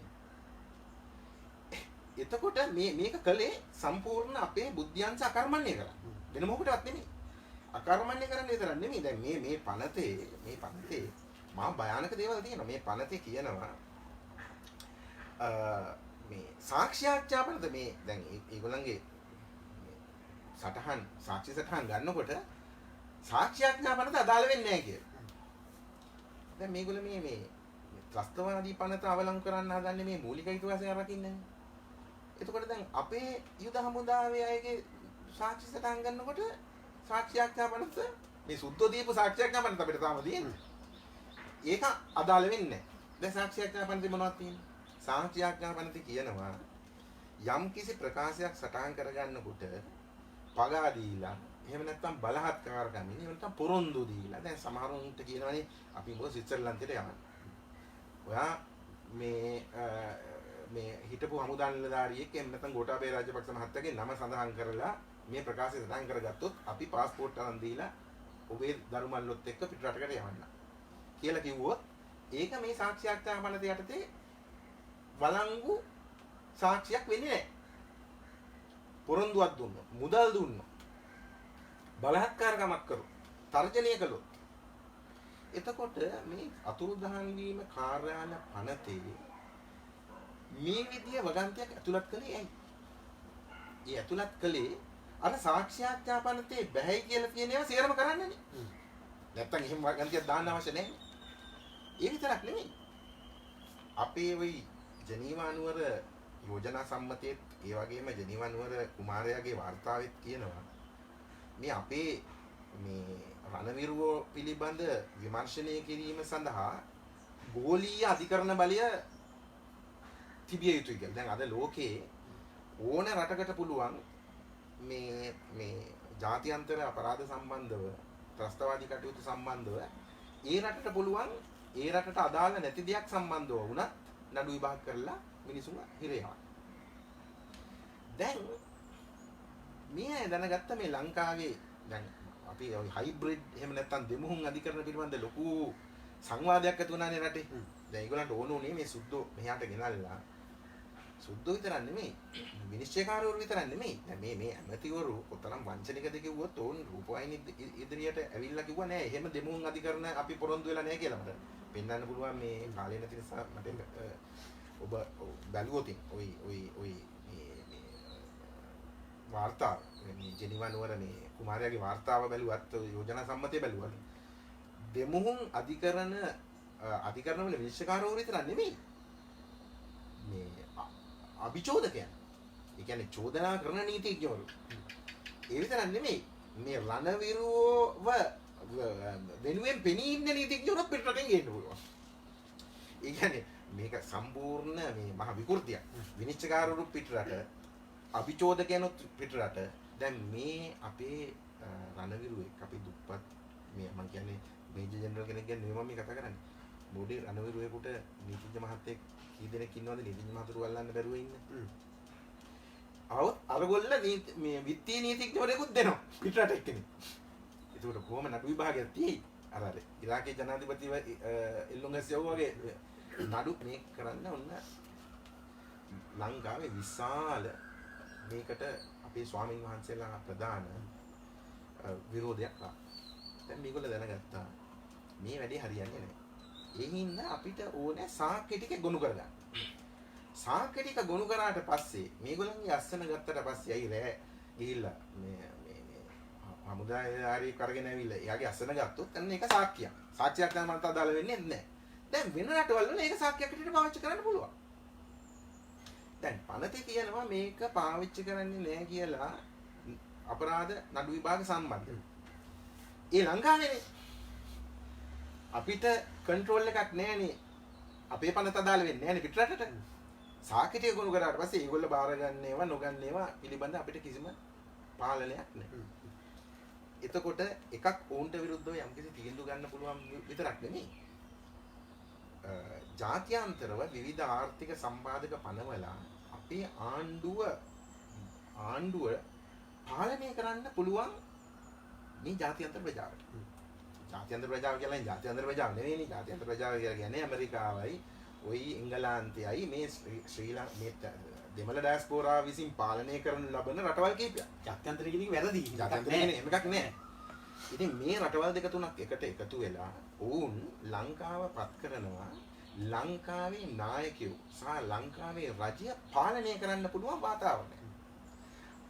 එතකොට මේක කලේ සම්පූර්ණ අපේ බුද්ධියන්ස අකර්මණ්‍ය කරා වෙන මොකටවත් නෙමෙයි අකර්මණ්‍ය කරන්න විතරක් නෙමෙයි දැන් මේ පනතේ මහා භයානක දේවල් තියෙනවා මේ පනතේ කියනවා මේ සාක්ෂියාච්ඡාපනත මේ දැන් ඒගොල්ලන්ගේ සාක්ෂි සටහන් ගන්නකොට සාක්ෂියාච්ඡාපනත අදාළ වෙන්නේ නැහැ කියලා. දැන් මේගොල්ලෝ මේ ත්‍රස්තවාදී පනත අවලංගු කරන්න හදන්නේ මේ මූලික අයිතිවාසිකම් රකින්නේ. එතකොට දැන් අපේ යුද හමුදාවේ අයගේ සාක්ෂි සටහන් ගන්නකොට සාක්ෂියාච්ඡාපනත මේ සුද්ධෝ දීපු සාක්ෂියාච්ඡාපනත අපිට තාම තියෙන්නේ. ඒක අදාළ වෙන්නේ නැහැ. දැන් සාක්ෂියාච්ඡාපනතේ මොනවද තියෙන්නේ? සාක්ෂියාඥාපනති කියනවා යම් කිසි ප්‍රකාශයක් සටහන් කරගන්නකොට පගා දීලා එහෙම නැත්නම් බලහත්කාරකම් එහෙම නැත්නම් පොරොන්දු දීලා දැන් සමහරුන්ට කියනවානේ අපි මොකද ස්විට්සර්ලන්තයට යන්න. ඔයා මේ හිටපු හමුදා නිලධාරියෙක් එහෙම නැත්නම් ගෝඨාභය රාජපක්ෂ මහත්තයාගේ නම සඳහන් කරලා මේ ප්‍රකාශය සටහන් කරගත්තොත් අපි પાස්පෝර්ට් අරන් දීලා ඔබේ දරුමල්ලොත් එක්ක පිටරටකට යවන්න කියලා කිව්වොත් ඒක මේ සාක්ෂියාඥාපනත යටතේ වළංගු සාක්ෂියක් වෙන්නේ නැහැ. පොරොන්දුවක් දුන්නොත්, මුදල් දුන්නොත්, බලහත්කාරකමක් කරොත්, තර්ජනය කළොත්. එතකොට මේ අතුරුදහන් වීම කාර්යාල පනතේ මේ විදිය වගන්තියක් ඇතුළත් කළේ ඇයි? ඒ ඇතුළත් කළේ අර සාක්ෂියාඥාපනතේ බැහැයි කියලා කියන ඒවා සියරම කරන්නනේ. නැත්තම් එහෙම වගන්තියක් දාන්න අවශ්‍ය නැහැ. ඒ විතරක් නෙමෙයි. අපේ වෙයි ජනීවා නුවර යෝජනා සම්මතයේත් ඒ වගේම ජනීවා නුවර කුමාරයාගේ වාර්තාවෙත් කියනවා මේ අපේ මේ රණවිරුවෝ පිළිබඳ විමර්ශනය කිරීම සඳහා ගෝලීය අධිකරණ බලය තිබිය යුතුයි කියලා. දැන් අද ලෝකේ ඕන රටකට පුළුවන් මේ ජාත්‍යන්තර අපරාධ සම්බන්ධව ත්‍රස්තවාදී කටයුතු සම්බන්ධව ඒ රටට පුළුවන් ඒ රටට අදාළ නැති දෙයක් සම්බන්ධව වුණත් නඩු විභාග කරලා මිනිසුන් හිරේනවා. දැන් මේ දැනගත්ත මේ ලංකාවේ දැන් අපි ওই හයිබ්‍රිඩ් එහෙම නැත්නම් දෙමුහුන් අධිකරණ පිළිබඳ ලොකු සංවාදයක් ඇති වුණානේ රටේ. දැන් ඒගොල්ලන්ට ඕන උනේ මේ සුද්ධෝ මෙහාට ගෙනල්ලා සුද්ධෝ විතරක් නෙමෙයි විනිශ්චයකාරවරු විතරක් නෙමෙයි. දැන් මේ ඇමතිවරු කොතරම් වංචනිකද කිව්වොත් ඕන් රූපවාහිනී ඉදිරියට ඇවිල්ලා කිව්වා නෑ එහෙම දෙමුහුන් අධිකරණ අපි පොරොන්දු වෙලා නෑ කියලා මට පෙන්වන්න පුළුවන් මේ කාලේ නැති නිසා මට ඔබ බැලුවොත් ඔයි මේ වාර්තාව මේ ජෙනීවා නුවර මේ කුමාරයාගේ වාර්තාව බැලුවත් යෝජනා සම්මතය බැලුවත් දෙමුහුන් අධිකරණ වල විනිශ්චයකාරවරු විතර නෙමෙයි මේ අභිචෝදකයන්. ඒ කියන්නේ චෝදනා කරන නීතිඥවරු. ඒ විතරක් නෙමෙයි මේ රණවිරුවව වෙනුවෙන් පෙනී ඉන්න නීතිඥවරු පිටරටින් ගේන්න පුළුවන්. ඒ කියන්නේ මේක සම්පූර්ණ මේ මහ විකෘතියක්. විනිශ්චයකාරවරු පිටරට අභිචෝදකයන්ොත් පිටරට දැන් මේ අපේ රණවිරුවෙක් අපි දුප්පත් මේ මම කියන්නේ මේජර් ජෙනරල් කෙනෙක් ගැන නෙමෙයි මම කතා කරන්නේ. මොඩේ රණවිරුවෙකුට නීතිඥ මහත්තයෙක් කී දෙනෙක් ඉන්නවද නීතිඥ මහතුරු වල්ලන්න බැරුව ඉන්න. આવොත් අරගොල්ල මේ විත්තිය නීතිඥවරයෙකුත් දෙනවා පිටරට එක්කෙනෙක්. ඒකට කොහොම නඩු විභාගයක් තියෙයි. අර ඉරාකේ ජනාධිපතිව එල්ලුම්ගස්සව වගේ නඩු මේ කරන්න ඔන්න ලංකාවේ විශාල මේකට අපේ ස්වාමීන් වහන්සේලා ප්‍රධාන විරෝධයක් ආවා. දැන් මේගොල්ලෝ දැනගත්තා මේ වැඩේ හරියන්නේ නැහැ. ඒ හින්දා අපිට ඕනේ සාක්ෂි ටික ගොනු කරගන්න. සාක්ෂි ටික ගොනු කරාට පස්සේ මේගොල්ලන්ගේ අස්සන ගත්තට පස්සේ අයි රෑ ගිහිල්ලා මේ හමුදාකාරී කරගෙන ඇවිල්ලා එයාගේ අස්සන ගත්තොත් අන්න ඒක සාක්ෂියක්. සාක්ෂියක් නම් මට අදාළ වෙන්නේ නැහැ. දැන් වෙන රටවල් වල ඒක සාක්ෂියක් විදිහට පාවිච්චි කරන්න පුළුවන්. දැන් පනතේ කියනවා මේක පාවිච්චි කරන්නේ නැහැ කියලා අපරාධ නඩු විභාග සම්බන්ධව. ඒ ලංකාවේනේ අපිට කන්ට්‍රෝල් එකක් නැහැනේ. අපේ පනත අදාළ වෙන්නේ නැහැනේ පිටරටට. සාක්ෂිය ගොනු කරාට පස්සේ ඒගොල්ලෝ බාර ගන්න ඒවා නොගන්න ඒවා පිළිබඳ අපිට කිසිම පාලනයක් නැහැ. එතකොට එකක් ඔවුන්ට විරුද්ධව යම්කිසි තීන්දුව ගන්න පුළුවන් විතරක් නෙමෙයි. ජාත්‍යන්තරව විවිධ ආර්ථික සම්පාදක පනවලා අපේ ආණ්ඩුව පාලනය කරන්න පුළුවන් මේ ජාත්‍යන්තර ප්‍රජාවට. ජාත්‍යන්තර ප්‍රජාව කියන්නේ ජාත්‍යන්තර ප්‍රජාව නෙවෙයිනේ. ජාත්‍යන්තර ප්‍රජාව කියන්නේ ඇමරිකාවයි, ওই එංගලන්තයයි මේ ශ්‍රී ලංකාවේ දෙමළ ඩයස්පෝරා විසින් පාලනය කරනු ලබන රටවල් කිහිපයක්. ජාත්‍යන්තර කියන එක වැරදි. ජාත්‍යන්තර කියන්නේ එහෙම එකක් නෑ. ඉතින් මේ රටවල් දෙක තුනක් එකට එකතු වෙලා ඔවුන් ලංකාව පත් කරනවා ලංකාවේ නායකයෝ සහ ලංකාවේ රජය පාලනය කරන්න පුළුවන් වාතාවරණය.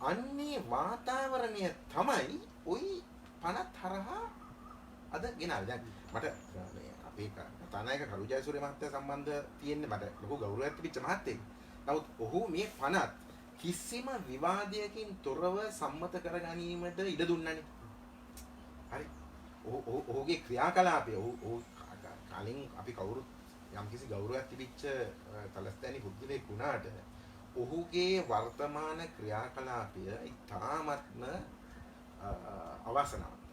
අන්නේ වාතාවරණය තමයි ওই පනත් හරහා අද ගෙනාවේ. දැන් මට මේ අපේ කතානායක කරු ජයසූරිය මහත්තයා සම්බන්ධ තියෙන්නේ මට ලොකු ගෞරවයක් තිබිච්ච මහත්තයෙක්. නමුත් ඔහු මේ පනත් කිසිම විවාදයකින් තොරව සම්මත කර ගැනීමට ඉඩ දුන්නනේ. හරි. ඔහුගේ ක්‍රියාකලාපය ඔහු කලින් අපි කවුරුත් යම්කිසි ගෞරවයක් තිබිච්ච තලස්තෑනි පුද්ගලයෙක් වුණාට ඔහුගේ වර්තමාන ක්‍රියාකලාපය ඉතාමත්ම අවාසනාවන්තයි.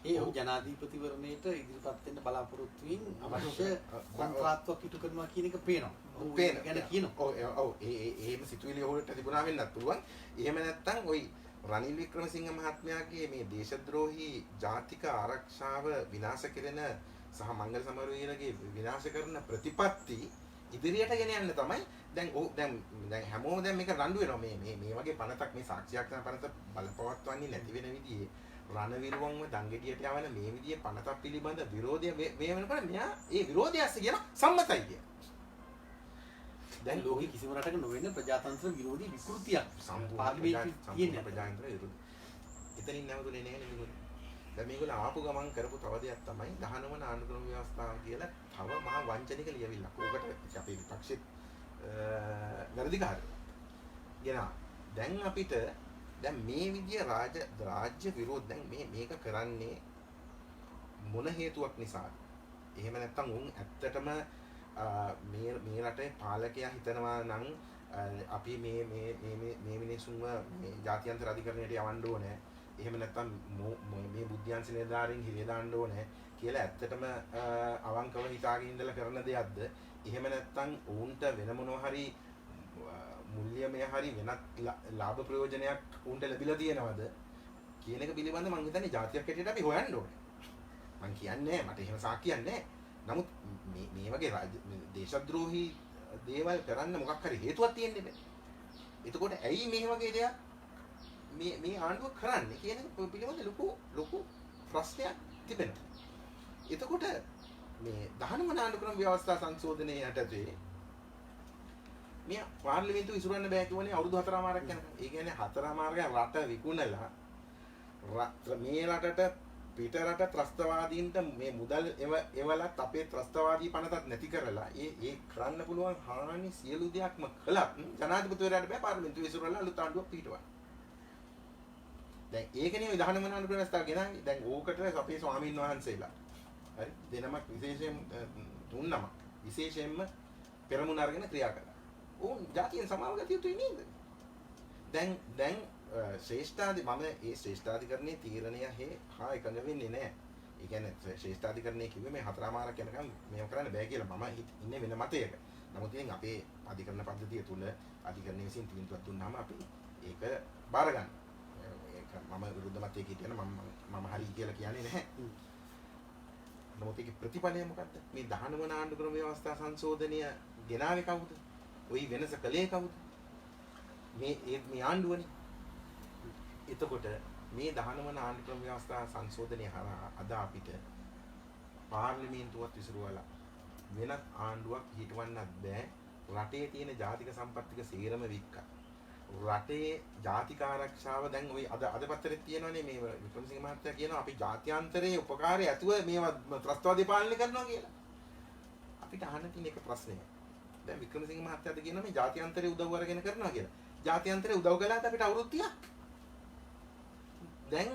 ඒ ඔහු ජනාධිපතිවරණයට ඉදිරිපත් වෙන්න බලාපොරොත්තු වෙන අවශ්‍ය කොන්ත්‍රාත්තුවක් ඉටු කරනවා කියන එක පේනවා. ඔහු ගැන කියනවා. ඔව් එහෙම සිතුවිලි ඔහුට තිබුණා වෙන්නත් පුළුවන්. එහෙම නැත්නම් ওই රනිල් වික්‍රමසිංහ මහත්මයාගේ මේ දේශද්‍රෝහී ජාතික ආරක්ෂාව විනාශ කෙරෙන සහ මංගල සමරවීරගේ විනාශ කරන ප්‍රතිපත්ති ඉදිරියට ගෙන යන්න තමයි දැන් හැමෝම දැන් මේක රණ්ඩු වෙනවා මේ වගේ පනතක් මේ සාක්ෂියක් කරන පනත බලපවත්වන්නේ නැති වෙන විදිහේ රණවිරුවන්ව දංගෙඩියට යවන මේ විදිහේ පනතක් පිළිබඳ විරෝධය මේ වෙනකොට මෙයා ඒ විරෝධය ඇස්සේ කියන සම්මතයි කිය. දැන් ලෝකෙ කිසිම රටක නොවන ප්‍රජාතන්ත්‍ර විරෝධී විකෘතියක් පාර්ලිමේන්තුවේ තියෙන ප්‍රජාතන්ත්‍ර විරෝධී. එතනින් නැවතුනේ නැහැ නේ මේගොල්ලෝ. දැන් මේගොල්ලෝ ආපු ගමන් කරපු තව දෙයක් තමයි 19 වන ආණ්ඩුක්‍රම ව්‍යවස්ථාව කියලා තව මහා වංචනික ලියවිල්ලක්. ඕකට අපේ විපක්ෂෙත් වැරදිකාරය. ගෙනා. දැන් අපිට දැන් මේ විදිය රාජ්‍ය විරෝධ දැන් මේක කරන්නේ මොන හේතුවක් නිසාද? එහෙම නැත්නම් උන් ඇත්තටම මේ රටේ පාලකයා හිතනවා නම් අපි මේ මිනිස්සුන්ව මේ ජාත්‍යන්තර අධිකරණයට යවන්න ඕනේ. එහෙම නැත්නම් මේ බුද්ධ්‍යංශ නිලධාරීන් හිරේ දාන්න ඕනේ කියලා ඇත්තටම අවංකව හිතාගෙන ඉඳලා කරන දෙයක්ද? එහෙම නැත්නම් උන්ට වෙන මොනවා හරි මුල්‍යමය හරි වෙනත් ලාභ ප්‍රයෝජනයක් උන්ට ලැබිලා තියෙනවද කියන එක පිළිබඳව මම හිතන්නේ ජාතියක් හැටියට අපි හොයන්න ඕනේ. මම කියන්නේ මට එහෙම සාක්කියක් නැහැ. නමුත් මේ වගේ දේශද්‍රෝහී දේවල් කරන්න මොකක් හරි හේතුවක් තියෙන්නේ නැහැ. එතකොට ඇයි මේ වගේ දෙයක් මේ ආණ්ඩුව කරන්නේ කියන එක පිළිබඳ ලොකු ප්‍රශ්නයක් තිබෙනවා. එතකොට මේ 19 වන ආණ්ඩුක්‍රම ව්‍යවස්ථා සංශෝධනයේ යටතේ මේ පාර්ලිමේන්තුව ඉසුරන්න බෑ කියවනේ අවුරුදු 4මාරක් යනකම්. ඒ කියන්නේ 4මාරක රට විකුණලා මේ රටට පිට රට ත්‍රස්තවාදීන්ට මේ මුදල් එවලත් අපේ ත්‍රස්තවාදී පනතත් නැති කරලා ඒ කරන්න පුළුවන් හානි සියලු දෙයක්ම කළත් ජනාධිපතිවරයාට බෑ පාර්ලිමේන්තුව ඉසුරලා අලුත් ආණ්ඩුවක් පිටවන්න. දැන් ඒකනේ 19 වන ආණ්ඩුක්‍රම ව්‍යවස්ථාව ගෙනාවේ. දැන් ඕකට අපේ ස්වාමීන් වහන්සේලා හරි දෙනමක් විශේෂයෙන් තුන්නමක් විශේෂයෙන්ම පෙරමුණ අරගෙන ක්‍රියා කළා. ඕන් ජාතියෙන් සමාව ගත යුතුයි නේද? දැන් ශ්‍රේෂ්ඨාධි මම ඒ ශ්‍රේෂ්ඨාධිකරණයේ තීරණය හා එකඟ වෙන්නේ නැහැ. ඒ කියන්නේ ශ්‍රේෂ්ඨාධිකරණයේ කිව්වේ මේ 4මාරක් යනකම් මේව කරන්න බෑ කියලා මම ඉන්නේ වෙන මතයක. නමුත් ඉතින් අපේ අධිකරණ පද්ධතිය තුල අධිකරණය විසින් තීන්දුවක් දුන්නාම අපි ඒක බාර ගන්න. ඒක මම විරුද්ධ මතයක හිටියන මම හරි කියලා කියන්නේ නැහැ. නමුත් ඒකේ ප්‍රතිඵලය මොකද්ද? මේ 19 වන ආණ්ඩුක්‍රම ව්‍යවස්ථා සංශෝධනය ගෙනාවේ කවුද? ওই වෙනස කළේ කවුද? මේ ආණ්ඩුවනේ. එතකොට මේ 19 වන ආණ්ඩුක්‍රම ව්‍යවස්ථා සංශෝධනය හරහා අද අපිට පාර්ලිමේන්තුවත් විසිරුවලා වෙනත් ආණ්ඩුවක් හිටවන්නත් බෑ. රටේ තියෙන ජාතික සම්පත් ටික සේරම වික්කා. රටේ ජාතික ආරක්ෂාව දැන් ওই අද පත්තරේ තියෙනවනේ මේ වික්‍රමසිංහ මහත්තයා කියනවා අපි ජාත්‍යන්තරයේ උපකාරය ඇතුව මේවා ත්‍රස්තවාදී පාලනය කරනවා කියලා. අපිට අහන්න තියෙන එක ප්‍රශ්නයක්. දැන් වික්‍රමසිංහ මහත්තයාද කියනවා මේ ජාත්‍යන්තරයේ උදව් අරගෙන කරනවා කියලා. ජාත්‍යන්තරයේ උදව් කළාට අපිට අවුරුදු 30ක්. දැන්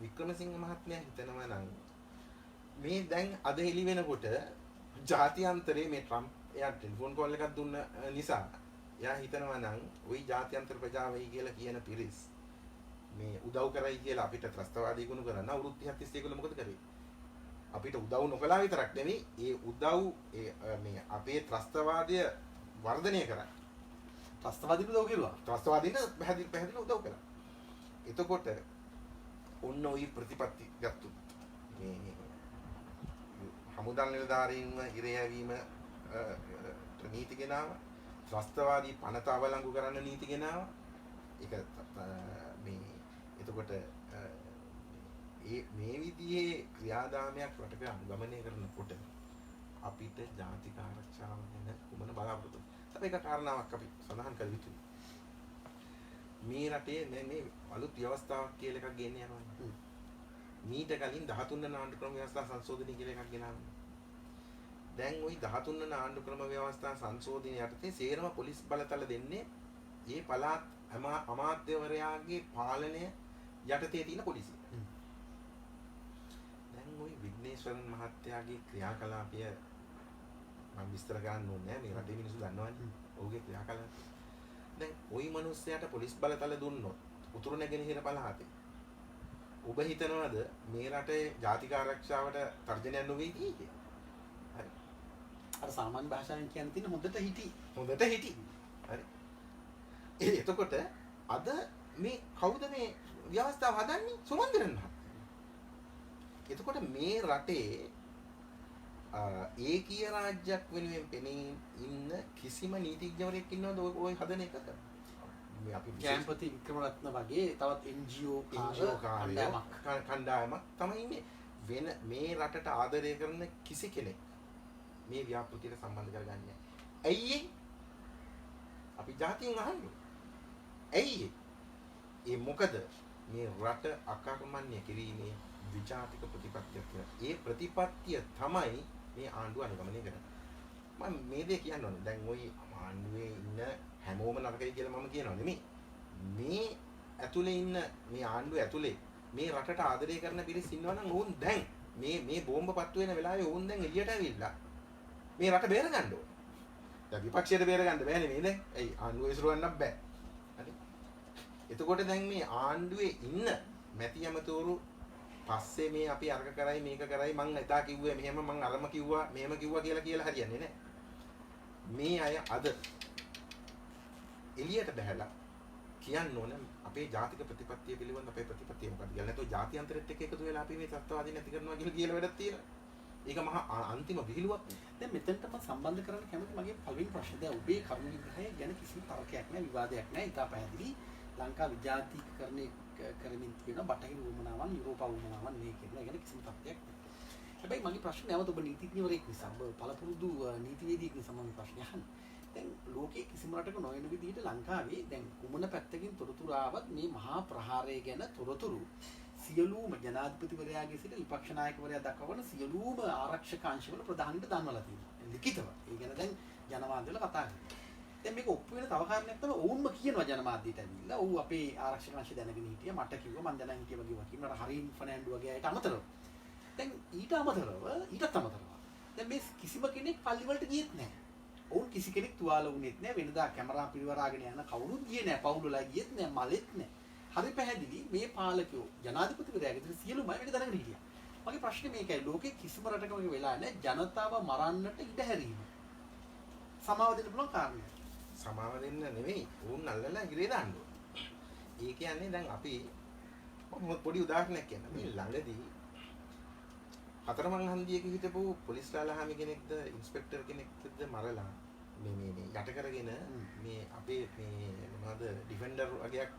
වික්‍රමසිංහ මහත්මයා හිතනවා නම් මේ දැන් අද හෙලි වෙනකොට ජාත්‍යන්තරයේ මේ ට්‍රම්ප් එයා ටෙලිෆෝන් කෝල් එකක් දුන්න නිසා එයා හිතනවා නම් ওই ජාත්‍යන්තර ප්‍රජාවයි කියලා කියන පිරිස් මේ උදව් කරයි කියලා අපිට ත්‍රස්තවාදී ගුණ කරන්න අවුරුදු 30 30 ඒගොල්ලෝ මොකද කරේ? අපිට උදව් නොකලා විතරක් නෙමෙයි ඒ උදව් මේ අපේ ත්‍රස්තවාදය වර්ධනය කරා. ත්‍රස්තවාදීන් උදව් කෙරුවා. ත්‍රස්තවාදීන් පැහැදිලි උදව් කළා. එතකොට ඔන්න ওই ප්‍රතිපත්ති ගත්තොත් මේ හමුදා නිලධාරීන්ව ඉරයවීම නීති ගෙනාවා. ත්‍රස්තවාදී පනත අවලංගු කරන්න නීති ගෙනාවා. ඒක මේ එතකොට මේ විදිහේ ක්‍රියාදාමයක් රටක අනුගමනය කරනකොට අපිට ජාතික ආරක්ෂාව ගැන කුමන බලාපොරොත්තු. තව එක කාරණාවක් අපි සඳහන් කළ යුතුයි. මේ රටේ මේ අලුත් ව්‍යවස්ථාවක් කියලා එකක් ගෙන්න යනවා. මීට කලින් 13 වන ආණ්ඩු ක්‍රම ව්‍යවස්ථා සංශෝධනය කියලා එකක් ගෙනාවා. දැන් ওই 13 වන ආණ්ඩු ක්‍රම ව්‍යවස්ථා සංශෝධනය යටතේ සේරම පොලිස් බලතල දෙන්නේ මේ පළාත් අමාත්‍යවරයාගේ පාලනය යටතේ තියෙන පොලිසිය. දැන් ওই විග්නේශ්වරන් මහත්තයාගේ ක්‍රියාකලාපය මම විස්තර කරන්න ඕනේ නැහැ. මේ රටේ මිනිස්සු දන්නවනේ. ඔහුගේ ක්‍රියාකලාපය. දැන් ওই මිනිස්සයාට පොලිස් බලතල දුන්නොත් උතුරු නැගෙනහිර පළාතේ ඔබ හිතනවද මේ රටේ ජාතික ආරක්ෂාවට තර්ජනයක් නොවේයි කියලා? හරි. අර සාමාන්‍ය භාෂාවෙන් කියන්න තියෙන හොඳට හිටි. හරි. එතකොට අද මේ කවුද මේ ව්‍යවස්ථාව හදන්නේ? සුමන්දිරන් මහත්තයා. එතකොට මේ රටේ ඒකීය රාජ්‍යයක් වෙනුවෙන් පෙනී ඉන්න කිසිම නීතිඥවරයෙක් ඉන්නවද ඔය හදන එකට? මේ අපි කැම්පති වික්‍රමරත්න වගේ තවත් NGO කණ්ඩායමක් තමයි ඉන්නේ. වෙන මේ රටට ආදරය කරන කිසි කෙනෙක් මේ ව්‍යාපෘතියට සම්බන්ධ කරගන්නේ. ඇයි අපි ජාතියෙන් අහන්නේ? ඇයි ඒ මොකද මේ රට අකර්මණ්‍ය කිරීමේ විජාතික ප්‍රතිපත්තියක් තියෙනවා. ඒ ප්‍රතිපත්තිය තමයි මේ ආණ්ඩුව අනුගමනය කරන්නේ. මම මේ දේ කියන්න ඕනේ. දැන් ওই ආණ්ඩුවේ ඉන්න හැමෝම නරකයි කියලා මම කියනවා නෙමෙයි. මේ ඇතුලේ ඉන්න මේ ආණ්ඩුව ඇතුලේ මේ රටට ආදරය කරන පිරිස් ඉන්නවා නම් ඕන් දැන් මේ බෝම්බ පත්තු වෙන වෙලාවේ ඕන් දැන් එළියට ඇවිල්ලා මේ රට බේර ගන්න ඕනේ. දැන් විපක්ෂයට බේර ගන්න බෑනේ මේ දැන්. ඇයි ආණ්ඩුව ඉස්සරවන්නත් බෑ. හරි. එතකොට දැන් මේ ආණ්ඩුවේ ඉන්න මැති ඇමතිවරු පස්සේ මේ අපි අර්ග කරයි මේක කරයි මං එදා කිව්වේ මෙහෙම මං අරම කිව්වා මෙහෙම කිව්වා කියලා හරියන්නේ නැහැ. මේ අය අද එළියට බහැලා කියන්න ඕන අපේ ජාතික ප්‍රතිපත්තිය පිළිබඳ අපේ ප්‍රතිපත්තිය මොකක්ද කියලා. නැත්නම් ජාත්‍යන්තරෙත් එක්ක එකතු වෙලා අපි මේ ත්‍ස්තවාදී නැති කරනවා කියලා වැඩක් තියෙනවා. ඒක මහා අන්තිම විහිළුවක්. දැන් මෙතනට මම සම්බන්ධ කරන්න කැමති මගේ පළවෙනි ප්‍රශ්නේ. දැන් ඔබේ කරුණු විග්‍රහය ගැන කිසිම තර්කයක් නැහැ, විවාදයක් නැහැ. ඉතා පැහැදිලි. ලංකා විජාතිකකරණය කරමින් තියෙන බටහිර වුමනාවන් යුරෝපා වුමනාවන් මේ කියන ගැන කිසිම තත්ත්වයක් නැහැ. හැබැයි මගේ ප්‍රශ්නේ නැවත ඔබ නීතිඥවරයෙක් නිසා ඔබ පළපුරුදු නීතිවේදියෙක් නිසා මම ප්‍රශ්නේ අහන්නේ. දැන් ලෝකයේ කිසිම රටක නොවන විදිහට ලංකාවේ දැන් කුමන පැත්තකින් තොරතුරු ආවත් මේ මහා ප්‍රහාරය ගැන තොරතුරු සියලුම ජනාධිපතිවරයාගේ සිට විපක්ෂ නායකවරයා දක්වන සියලුම ආරක්ෂක අංශවල ප්‍රධානීන්ට දන්වලා තියෙනවා. ලිඛිතව. ඒ ගැන දැන් ජනමාධ්‍යවල කතා කරනවා. දැන් මේක ඔප්පු වෙන තව කාරණයක් තමයි ඔවුන්ම කියනවා ජනමාධ්‍යයට ඇවිල්ලා. "ඔව් අපේ ආරක්ෂක අංශය දැනගෙන හිටියා. මට කිව්වා මම දැනගෙන හිටියා වගේ වකින්නට හරින් ෆර්නෑන්ඩෝ වගේ අයට අමතරව." දැන් ඊටත් අමතරව දැන් මේ කිසිම කෙනෙක් පල්ලි වලට ගියෙත් නැහැ. ඔවුන් කිසි කෙනෙක් තුවාල වුණෙත් නැහැ. වෙනදා කැමරා පිරිවරාගෙන යන කවුරුත් ගියේ නැහැ. පවුල් වල ගියෙත් නැහැ. මලෙත් නැහැ. හරි පැහැදිලි මේ පාලකයෝ ජනාධිපතිවරයාගේ සියලුම අය මේක දැනගෙන හිටියා. මගේ ප්‍රශ්නේ මේකයි. ලෝකේ කිසිම රටක මේක වෙලා නැහැ. ජනතාව මරන්නට ඉඩ හැරීම. සමාව දෙන්න පුළුවන් කාරණයක්. සමාව දෙන්න නෙවෙයි. ඕන් අල්ලලා ඉරේ දාන්න ඕන. ඒ කියන්නේ දැන් අපි පොඩි උදාහරණයක් කියන්න. මේ ළඟදී හතරමං හන්දියක හිටපු පොලිස් රාලහාමි කෙනෙක්ද ඉන්ස්පෙක්ටර් කෙනෙක්ද මරලා මේ යට කරගෙන මේ අපේ මේ මොනවද ඩිෆෙන්ඩර් වගේක්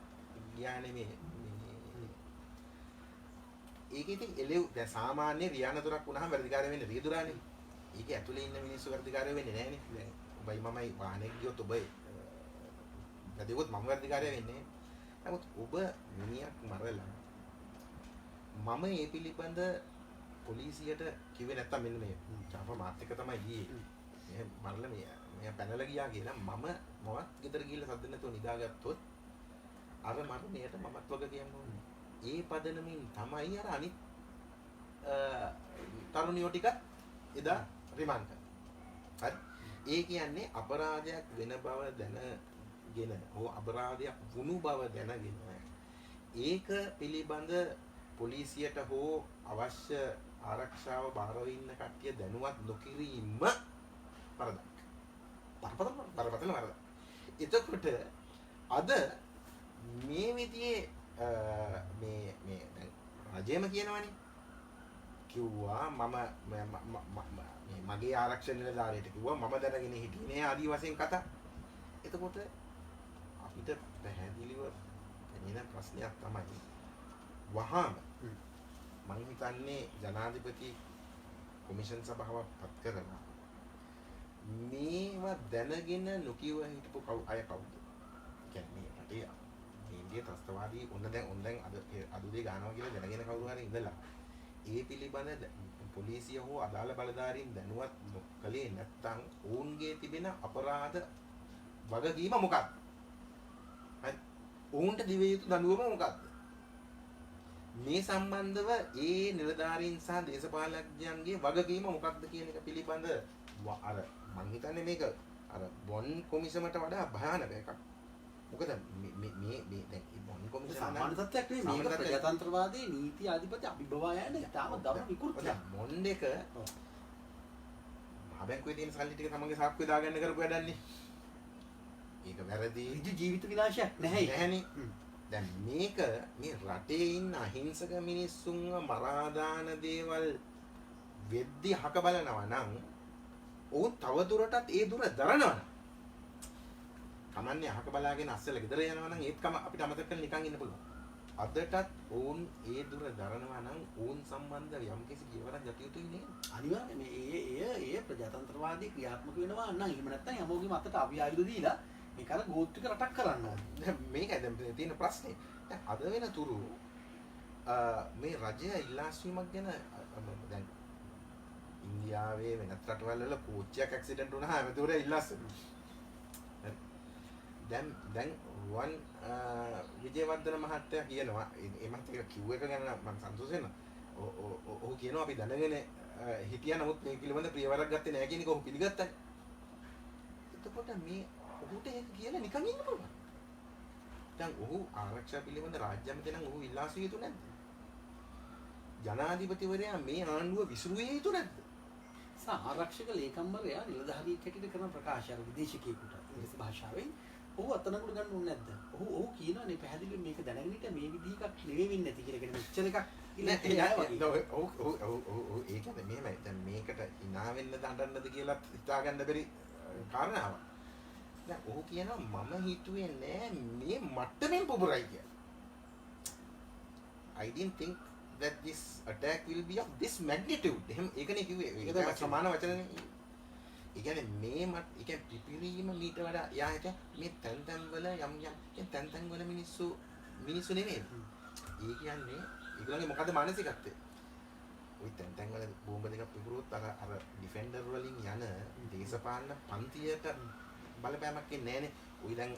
ගියානේ මේ ඒක ඉතින් එළෙව් දැන් සාමාන්‍ය රියානතුරක් වුණාම වැඩිකාරය වෙන්නේ රියදුරානේ. ඒක ඇතුලේ ඉන්න මිනිස්සු වැඩිකාරය වෙන්නේ නැහනේ. දැන් ඔබයි මමයි වාහනේ ගියොත් ඔබ වැඩිවොත් මම වැඩිකාරය වෙන්නේ. නමුත් ඔබ මිනිහක් මරලා මම මේ පිළිබඳ පොලිසියට කිව්වේ නැත්තම් මෙන්න මේ චාප මාත් එක තමයි ගියේ. මේ මරලා මේ පැනලා ගියා කියලා මම මොවත් ගෙදර ගිහිල්ලා සද්ද නැතුව නිදාගත්තොත් අර මරණයට මමත් වග කියන්න ඕනේ. ඒ පදනමින් තමයි අර අනිත් තරුණියෝ ටික එදා රිමාන්ඩ් කරා. හරි. ඒ කියන්නේ අපරාධයක් වෙන බව දැනගෙන හෝ අපරාධයක් වුණු බව දැනගෙන ඒක පිළිබඳ පොලිසියට හෝ අවශ්‍ය ආරක්ෂාව බාරව ඉන්න කට්ටිය දැනුවත් නොකිරීම වරදක්. බරපතල වරදක්. එතකොට අද මේ විදිහේ මේ දැන් රජයම කියනවනේ කිව්වා මගේ ආරක්ෂක නිලධාරියට කිව්වා මම දැනගෙන හිටියේ නේ ආදි වශයෙන් කතා. එතකොට අපිට පැහැදිලිව දැනෙන ප්‍රශ්නයක් තමයි වහාම මම හිතන්නේ ජනාධිපති කොමිෂන් සභාවක් පත් කරලා මේවා දැනගෙන නොකියව හිටපු අය කවුද? කියන්නේ රටේ මේ ඉන්දිය ත්‍රස්තවාදී ඔන්න දැන් අද උදේ ගන්නවා කියලා දැනගෙන කවුරු හරි ඉඳලා ඒ පිළිබඳ පොලිසිය හෝ අදාළ බලධාරීන් දැනුවත් කළේ නැත්නම් ඔවුන්ගේ තිබෙන අපරාධ වගකීම මොකක්ද? හරි. ඔවුන්ට දිවිය යුතු දඬුවම මොකක්ද? මේ සම්බන්ධව ඒ නිලධාරීන් සහ දේශපාලනඥයන්ගේ වගකීම මොකක්ද කියන එක පිළිබඳ අර මං හිතන්නේ මේක අර බොන් කොමිසමට වඩා භයානක එකක්. මොකද මේ දැන් බොන් කොමිසම සාමාන්‍ය තත්ත්වයක් නෙවෙයි මේක ප්‍රජාතන්ත්‍රවාදී නීති අධිපති අභිබවා යන ඉතාම දරුණු විකෘතියක්. බොන්ඩ් එක මහ බැංකුවේ තියෙන සල්ලි ටික තමන්ගේ සාක්කුවේ දාගන්න කරපු වැඩන්නේ. ඒක වැරදි. ජීවිත විනාශයක් නැහැනේ. දැන් මේක මේ රටේ ඉන්න අහිංසක මිනිස්සුන්ව මරා දාන දේවල් වෙද්දි හක බලනවා නම් ඔවුන් තව දුරටත් ඒ දුර දරනවා. කමන්නේ අහක බලාගෙන අස්සල ගෙදර යනවා නම් ඒත් අපිට අමතක කරලා නිකන් ඉන්න පුළුවන්. අදටත් ඔවුන් ඒ දුර දරනවා නම් ඔවුන් සම්බන්ධ යම්කිසි කියවරක් ගත යුතුයි නේද? අනිවාර්යයෙන් මේ ප්‍රජාතන්ත්‍රවාදී ක්‍රියාත්මක වෙනවා නම් එහෙම නැත්නම් යමෝගේ මතට අභිආයුධ දීලා මේක අර ගෝත්‍රික රටක් කරන්න ඕනේ. දැන් මේකයි දැන් තියෙන ප්‍රශ්නේ. දැන් අද වෙන තුරු මේ රජය ඉල්ලාස්වීමක් ගැන දැන් ඉන්දියාවේ වෙනත් රටවල් වල කෝච්චියක් ඇක්සිඩන්ට් වුණාම එතකොට ඉල්ලාස් දැන් රුවන් විජේවර්ධන මහත්තයා කියනවා ඒ මහත්තයා කිව්ව එක ගැන මම සතුටු වෙනවා. ඔහු කියනවා අපි දැනගෙන හිටියා නමුත් මේ පිළිබඳ ප්‍රියවරක් ගත්තේ නැහැ කියන එක ඔහු පිළිගත්තා. එතකොට මේ ඔහුට ඒක කියලා නිකන් ඉන්න පුළුවන්. දැන් ඔහු ආරක්ෂා පිළිබඳ රාජ්‍ය අමාත්‍ය නම් ඔහු ඉල්ලාසිය යුතු නැද්ද? ජනාධිපතිවරයා මේ ආණ්ඩුව විසිරුවේ යුතු නැද්ද? ආරක්ෂක ලේකම්වරයා නිලධාරියෙක් හැටියට කරන ප්‍රකාශය විදේශිකයෙකුට ඉංග්‍රීසි භාෂාවෙන් ඔහු අතනකට ගන්න ඕනේ නැද්ද? ඔහු කියනවානේ පැහැදිලිව මේක දැනගෙන හිට මේ විදිහ එකක් නෙවෙයි වෙන්නේ නැති කියලා. කියන්නේ මෙච්චර එකක් ඒ කියන්නේ මෙහෙමයි. දැන් මේකට hina වෙන්න දඬන්නද කියලා හිතාගන්න බැරි කාරණාවක්. දැන් ඔහු කියනවා මම හිතුවේ නෑ මේ මට්ටමින් පුපුරයි කියලා. I didn't think that this attack will be of this magnitude. එහෙනම් ඒකනේ කිව්වේ. ඒක සමාන වචනනේ. ඒ කියන්නේ මේ ඒ කියන්නේ පිපිරීම මීට වඩා යායට මේ තැන් වල යම් තැන් වල මිනිස්සු නෙමෙයි. ඒ කියන්නේ ඒගොල්ලන්ගේ මොකද්ද මානසිකත්වය? ওই තැන් වල බෝම්බ දෙකක් පිපුරුවොත් අර ඩිෆෙන්ඩර් වලින් යන දේශපාලන පන්තියට බලපෑමක් ඉන්නේ නැහනේ. ওই දැන්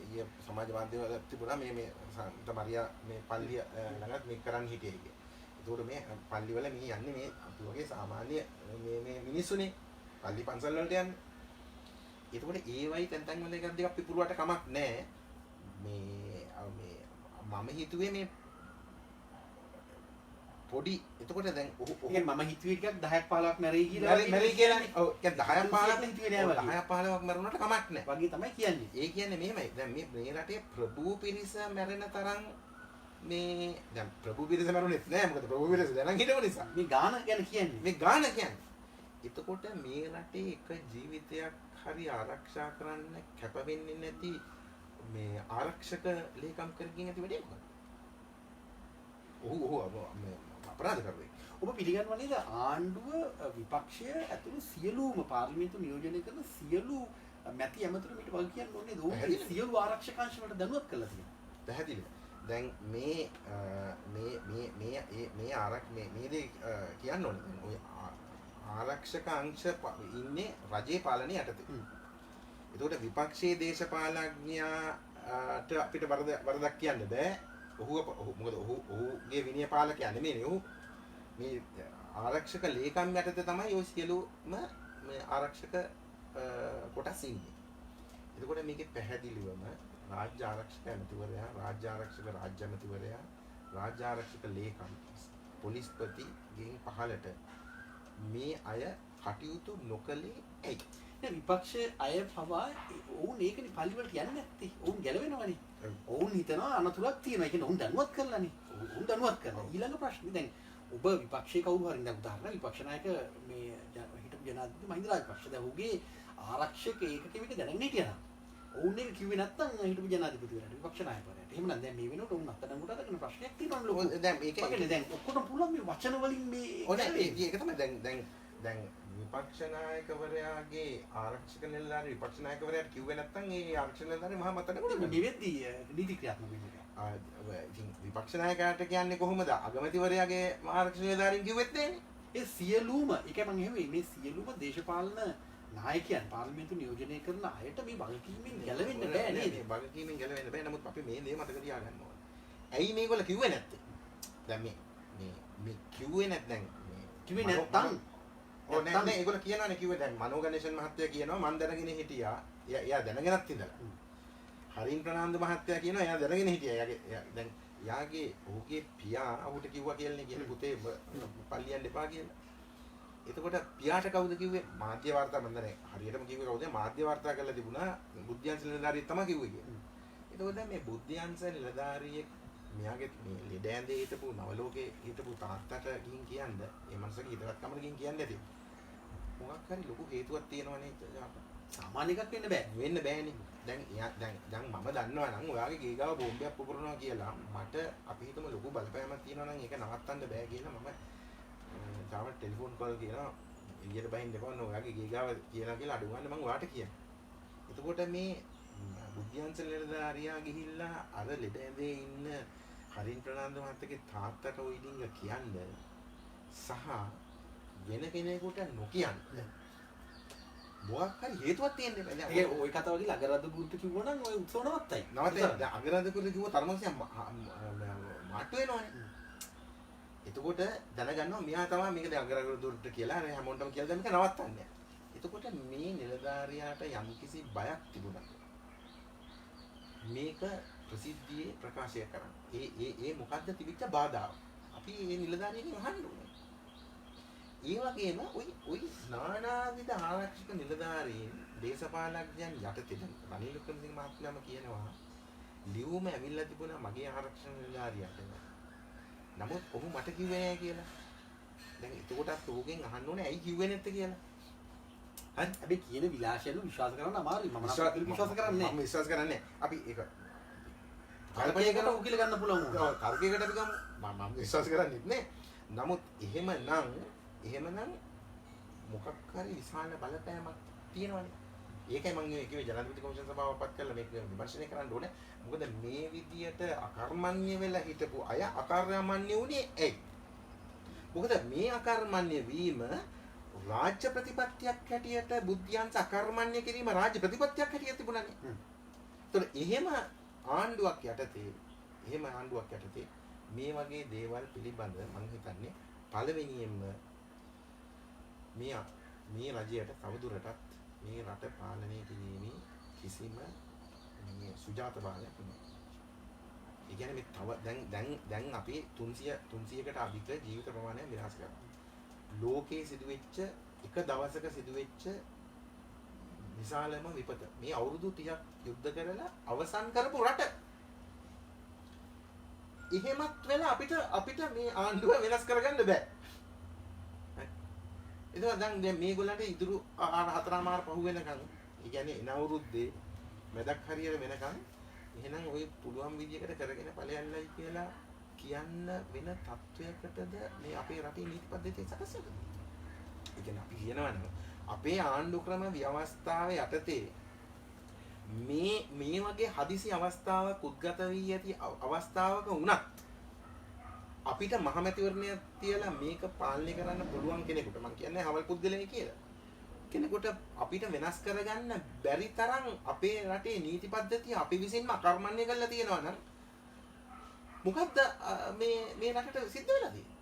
ඊය සමාජ මාධ්‍ය වල තිබුණා මේ සන්ත මරියා මේ පල්ලිය ළඟත් මේක කරන්න හිටියේ කියලා. ඒකෝර මේ පල්ලි වල මේ යන්නේ මේ අපි වගේ සාමාන්‍ය මේ මිනිස්සුනේ පල්ලි පන්සල් වලට යන්නේ. ඒකෝර ඒ වයි තැන් වල එකක් දෙකක් පිපුරුවට කමක් නැහැ. මේ මම හිතුවේ මේ පොඩි එතකොට දැන් ඔහු මම හිතුවේ ටිකක් 10ක් 15ක් මැරෙයි කියලා. මැරෙයි කියලානේ. ඔව් කියන්නේ 10ක් 15ක් හිතුවේ නෑ වගේ. 10ක් 15ක් මැරුණාට කමක් නෑ. වගේ තමයි කියන්නේ. ඒ කියන්නේ මෙහෙමයි. දැන් මේ රටේ ප්‍රභූ පිරිස මැරෙන තරම් මේ දැන් ප්‍රභූ පිරිස මැරුණෙත් නෑ. මොකද ප්‍රභූ පිරිස දැනන් හිටව නිසා. මේ ගාන ගැන කියන්නේ. මේ ගාන කියන්නේ. එතකොට මේ රටේ එක ජීවිතයක් හරි ආරක්ෂා කරන්න කැප වෙන්නේ නැති මේ ආරක්ෂක ලේකම් කරකින් ඇති වැඩේ මොකක්ද? ඔහු අපරාධ කරන්නේ. ඔබ පිළිගන්නවා නේද ආණ්ඩුව විපක්ෂය ඇතුළු සියලුම පාර්ලිමේන්තු නියෝජනය කරන සියලු මැති ඇමතුරු මිට වග කියන්න ඕනේ නේද? සියලු ආරක්ෂක අංශ වලට දැනුවත් කරලා තියෙනවා. පැහැදිලිද? දැන් මේ දේ කියන්න ඕනේ. ඔය ආරක්ෂක අංශ ඉන්නේ රජයේ පාලනය යටතේ. ඒකට විපක්ෂයේ දේශපාලඥයාට අපිට වරදක් කියන්න බෑ. මොකද ඔහුගේ විනය පාලකයා නෙමෙයි. ඔහු මේ ආරක්ෂක ලේකම් යටතේ තමයි ඔය සියලුම මේ ආරක්ෂක කොටස් ඉන්නේ. එතකොට මේකේ පැහැදිලිවම රාජ්‍ය ආරක්ෂක ඇමතිවරයා, රාජ්‍ය ආරක්ෂක රාජ්‍ය ඇමතිවරයා, රාජ්‍ය ආරක්ෂක ලේකම්, පොලිස්පතිගෙන් පහළට මේ අය කටයුතු නොකළේ ඇයි? දැන් විපක්ෂයේ අය පවා ඔවුන් ඒකනේ පල්ලිවලට යන්නේ නැත්තේ. ඔවුන් ගැලවෙනවනේ. ඔවුන් හිතනවා අනතුරක් තියෙනවා. ඒ කියන්නේ ඔවුන් දැනුවත් කරලානේ. ඔවුන් දැනුවත් කරලා. ඊළඟ ප්‍රශ්නේ දැන් ඔබ විපක්ෂයේ කවුරු හරි දැන් උදාහරණ විපක්ෂ නායක මේ හිටපු ජනාධිපති මහින්ද රාජපක්ෂ දැන් ඔහුගේ ආරක්ෂක ඒකකෙක දැනගෙන හිටියා. ඔවුන් ඒක කිව්වේ නැත්තම් හිටපු ජනාධිපතිවරයාට විපක්ෂ නායකවරයාට. එහෙමනම් දැන් මේ වෙනකොට ඔවුන් අත්අඩංගුවට අරගෙන ප්‍රශ්නයක් තියෙනවා ලොකු. දැන් මේක දැන් ඔක්කොටම පුළුවන් මේ වචන වලින් මේ ඒක තමයි දැන් විපක්ෂ නායකවරයාගේ ආරක්ෂක නිලධාරී විපක්ෂ නායකවරයාට කිව්වේ නැත්නම් ඒ ආරක්ෂක නිලධාරී මහා මතනකොට නිවෙද්දී නීති ක්‍රියාත්මක වෙන්නේ. ඉතින් විපක්ෂ નાයකයාට කියන්නේ කොහොමද? අගමැතිවරයාගේ ආරක්ෂක නිලධාරීන් කිව්වෙත් නෑනේ. ඒ සියලුම ඒක මම එහෙම මේ සියලුම දේශපාලන නායකයන් පාර්ලිමේන්තු නියෝජනය කරන අයට මේ වගකීමෙන් ගැලවෙන්න බෑ නේද? වගකීමෙන් ගැලවෙන්න බෑ. නමුත් අපි මේ දේ මතක තියාගන්න ඕනේ. ඇයි මේගොල්ලෝ කිව්වේ නැත්තේ? දැන් මේ කිව්වේ නැත්නම් කිව්වේ නැත්තම් නෑ ඒගොල්ලෝ කියනවානේ කිව්වේ දැන් මනෝ ගණේෂන් මහත්තයා කියනවා මම දැනගෙන හිටියා. එයා දැනගෙනත් ඉඳලා. හරින් ප්‍රනාන්දු මහත්තයා කියනවා එයා දැනගෙන හිටියා. දැන් යාගේ ඔහුගේ පියා ඔහුට කිව්වා කියලානේ කියන්නේ පුතේ පල්ලියන්න එපා කියලා. එතකොට පියාට කවුද කිව්වේ? මාධ්‍ය වාර්තා මම දන්නේ හරියටම කිව්වේ කවුද? මාධ්‍ය වාර්තා කරලා තිබුණා බුද්ධ්‍යංශ නිලධාරියෙක් තමයි කිව්වේ කියලා. එතකොට දැන් මේ බුද්ධ්‍යංශ නිලධාරියෙක් මෙයාගේ මේ ලෙඩ ඇඳේ හිටපු නවලෝකේ හිටපු තාත්තට ගිහින් කියන්නේ ඒ මනසක හිතවත්කමට ගිහින් කියන්නේ නැති. මොකක් හරි ලොකු හේතුවක් තියෙනවනේ සාමාන්‍ය එකක් වෙන්න බෑ. වෙන්න බෑනේ. දැන් මම දන්නවා නම් ඔයාගේ ගේ ගාව බෝම්බයක් පුපුරනවා කියලා මට අපි හිතමු ලොකු බලපෑමක් තියෙනවා නම් ඒක නවත්තන්න බෑ කියලා මම තාම ටෙලිෆෝන් කෝල් කරනවා එළියට බහින්න එපා නෝ ඔයාගේ ගේ ගාව කියලා අඩු ගන්න මම ඔයාට කියනවා. එතකොට මේ බුද්ධ්‍යංශ නිලධාරියා ගිහිල්ලා අර ලෙඩ ඇඳේ ඉන්න හරින් ප්‍රනාන්දු මහත්තයාගේ තාත්තට ওই ඩිංග කියන්න සහ වෙන කෙනෙකුට නොකියන්න මොකක් හරි හේතුවක් තියෙන්න බෑ. දැන් ඒ ওই කතාව ගිහලා අගරද්ද ගුරුට කිව්වනම් ওই උත්සව නවත්තයි. නවත්තයි. දැන් අගරද්ද ගුරු කිව්ව තරමසිය මාට්ටු වෙනවනේ. එතකොට දැනගන්නවා මෙයා තමයි මේක දැන් අගරද්ද ගුරුට කියලා අර හැමෝටම කියලා දැන් මේක නවත්තන්නේ. එතකොට මේ නිලධාරියාට යම්කිසි බයක් තිබුණා. මේක ප්‍රසිද්ධියේ ප්‍රකාශය කරන්න. ඒ මොකද්ද තිබිච්ච බාධාව? අපි මේ නිලධාරියගෙන් අහන්න ඕනේ. ඒ වගේම ওই නානාවිධ ආරක්ෂක නිලධාරීන් දේශපාලනඥයන් යටතේ රනිල් වික්‍රමසිංහ මහත්මයාම කියනවා ලියුම ඇවිල්ලා තිබුණා මගේ ආරක්ෂක නිලධාරියාට. නමුත් ඔහු මට කිව්වේ නෑ කියලා. දැන් එතකොටත් ඔහුගෙන් අහන්න ඕනේ ඇයි කිව්වේ නැත්තේ කියලා. හරි අපි කියන විලාසයන් විශ්වාස කරන්න අමාරුයි. මම විශ්වාස කරන්නේ මම විශ්වාස කරන්නේ අපි ඒක කල්පයකට උකිල ගන්න පුළුවන් වුණා. තර්කයකට අපි ගමු. මම විශ්වාස කරන්නේ නැහැ. නමුත් එහෙමනම් මොකක් හරි විශාල බලපෑමක් තියෙනවනේ. ඒකයි මම කිව්වේ ජනාධිපති කොමිෂන් සභාව පත් කරලා මේක විමර්ශනය කරන්න ඕනේ. මොකද මේ විදියට අකර්මණ්‍ය වෙලා හිටපු අය අකර්මණ්‍ය වුණේ ඇයි? මොකද මේ අකර්මණ්‍ය වීම රාජ්‍ය ප්‍රතිපත්තියක් හැටියට බුද්ධ්‍යංශ අකර්මණ්‍ය කිරීම රාජ්‍ය ප්‍රතිපත්තියක් හැටියට තිබුණානේ. ඒතකොට එහෙම ආණ්ඩුවක් යටතේ මේ වගේ දේවල් පිළිබඳ මම හිතන්නේ පළවෙනියෙන්ම මේ රජයට තවදුරටත් මේ රට පාලනය කිරීමේ කිසිම මේ සුජාතභාවයක් නැහැ. ඒ කියන්නේ මේ තව දැන් අපි 300කට අධික ජීවිත ප්‍රමාණය විනාශ කරනවා. ලෝකයේ සිදුවෙච්ච එක දවසක සිදුවෙච්ච විශාලම විපත මේ අවුරුදු 30ක් යුද්ධ කරලා අවසන් කරපු රට. එහෙමත් වෙලා අපිට මේ ආණ්ඩුව වෙනස් කරගන්න බෑ. ඒක දැන් මේගොල්ලන්ට ඉතුරු 4මාර පහු වෙනකන් ඒ කියන්නේ එන අවුරුද්දේ මැදක් හරියට වෙනකන් එහෙනම් ওই පුළුවන් විදියකට කරගෙන ඵලයල්ලයි කියලා කියන්න වෙන තත්වයකටද මේ අපේ රටේ නීති පද්ධතිය සකස් වෙන්නේ. ඒ කියන්නේ අපි කියනවනේ අපේ ආණ්ඩු ක්‍රම ව්‍යවස්ථාවේ යටතේ මේ වගේ හදිසි අවස්ථාවක් උද්ගත වී ඇති අවස්ථාවක වුණත් අපිට මහමැතිවරණය තියලා මේක පාලනය කරන්න පුළුවන් කෙනෙකුට මම කියන්නේ හවල් පුද්ගලයෙක් කියලා. කෙනෙකුට අපිට වෙනස් කරගන්න බැරි තරම් අපේ රටේ නීති පද්ධතිය අපි විසින්ම අකර්මණ්‍ය කරලා තියෙනවා නම් මොකද්ද මේ රටට සිද්ධ වෙලා තියෙන්නේ?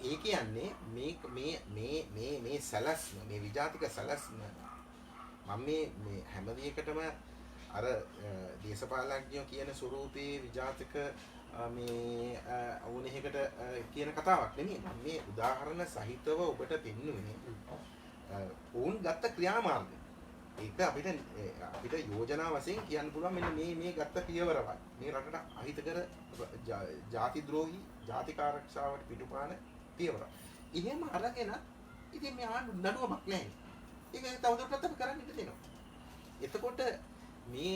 ඒ කියන්නේ මේ සැලැස්ම මේ විජාතික සැලැස්ම මම මේ හැම දෙයකටම අර දේශපාලනඥයෝ කියන ස්වරූපයේ විජාතක මේ ඕනෙකට කියන කතාවක් නෙමෙයි. මම මේ උදාහරණ සහිතව ඔබට පෙන්නුවේ ඔවුන් ගත්ත ක්‍රියාමාර්ග. ඒක අපිට යෝජනා වශයෙන් කියන්න පුළුවන් මෙන්න මේ ගත්ත පියවරවල්. මේ රටට අහිතකර ජාතිද්‍රෝහී ජාතික ආරක්ෂාවට පිටුපාන පියවර. එහෙම අරගෙන ඉතින් මේ ආණ්ඩු නඩුවමක් නැහැ. ඒක තවදුරටත් අපි කරන්න ඉඩ දෙනවා. එතකොට මේ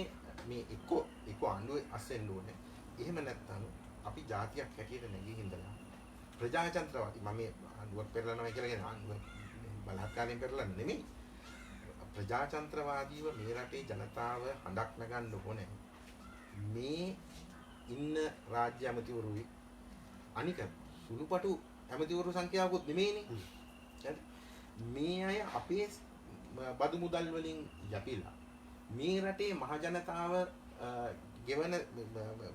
එක්ක ආණ්ඩුවේ අස්සෙන්න ඕනේ. එහෙම නැත්නම් අපි ජාතියක් හැටියට නැගී හිඳලා ප්‍රජාතන්ත්‍රවාදී මම මේ ආණ්ඩුවක් පෙරලනවා කියලා කියන ආණ්ඩුව බලහත්කාරයෙන් පෙරලන්නේ නෙමෙයි. ප්‍රජාතන්ත්‍රවාදීව මේ රටේ ජනතාව හඬක් නගන්න ඕනේ. මේ ඉන්න රාජ්‍ය ඇමතිවරුයි අනික සුළුපටු ඇමතිවරු සංඛ්‍යාවකුත් නෙමෙයිනේ. හරි. මේ අය අපේ බදු මුදල් වලින් යපිලා මේ රටේ මහ ජනතාව ගෙවන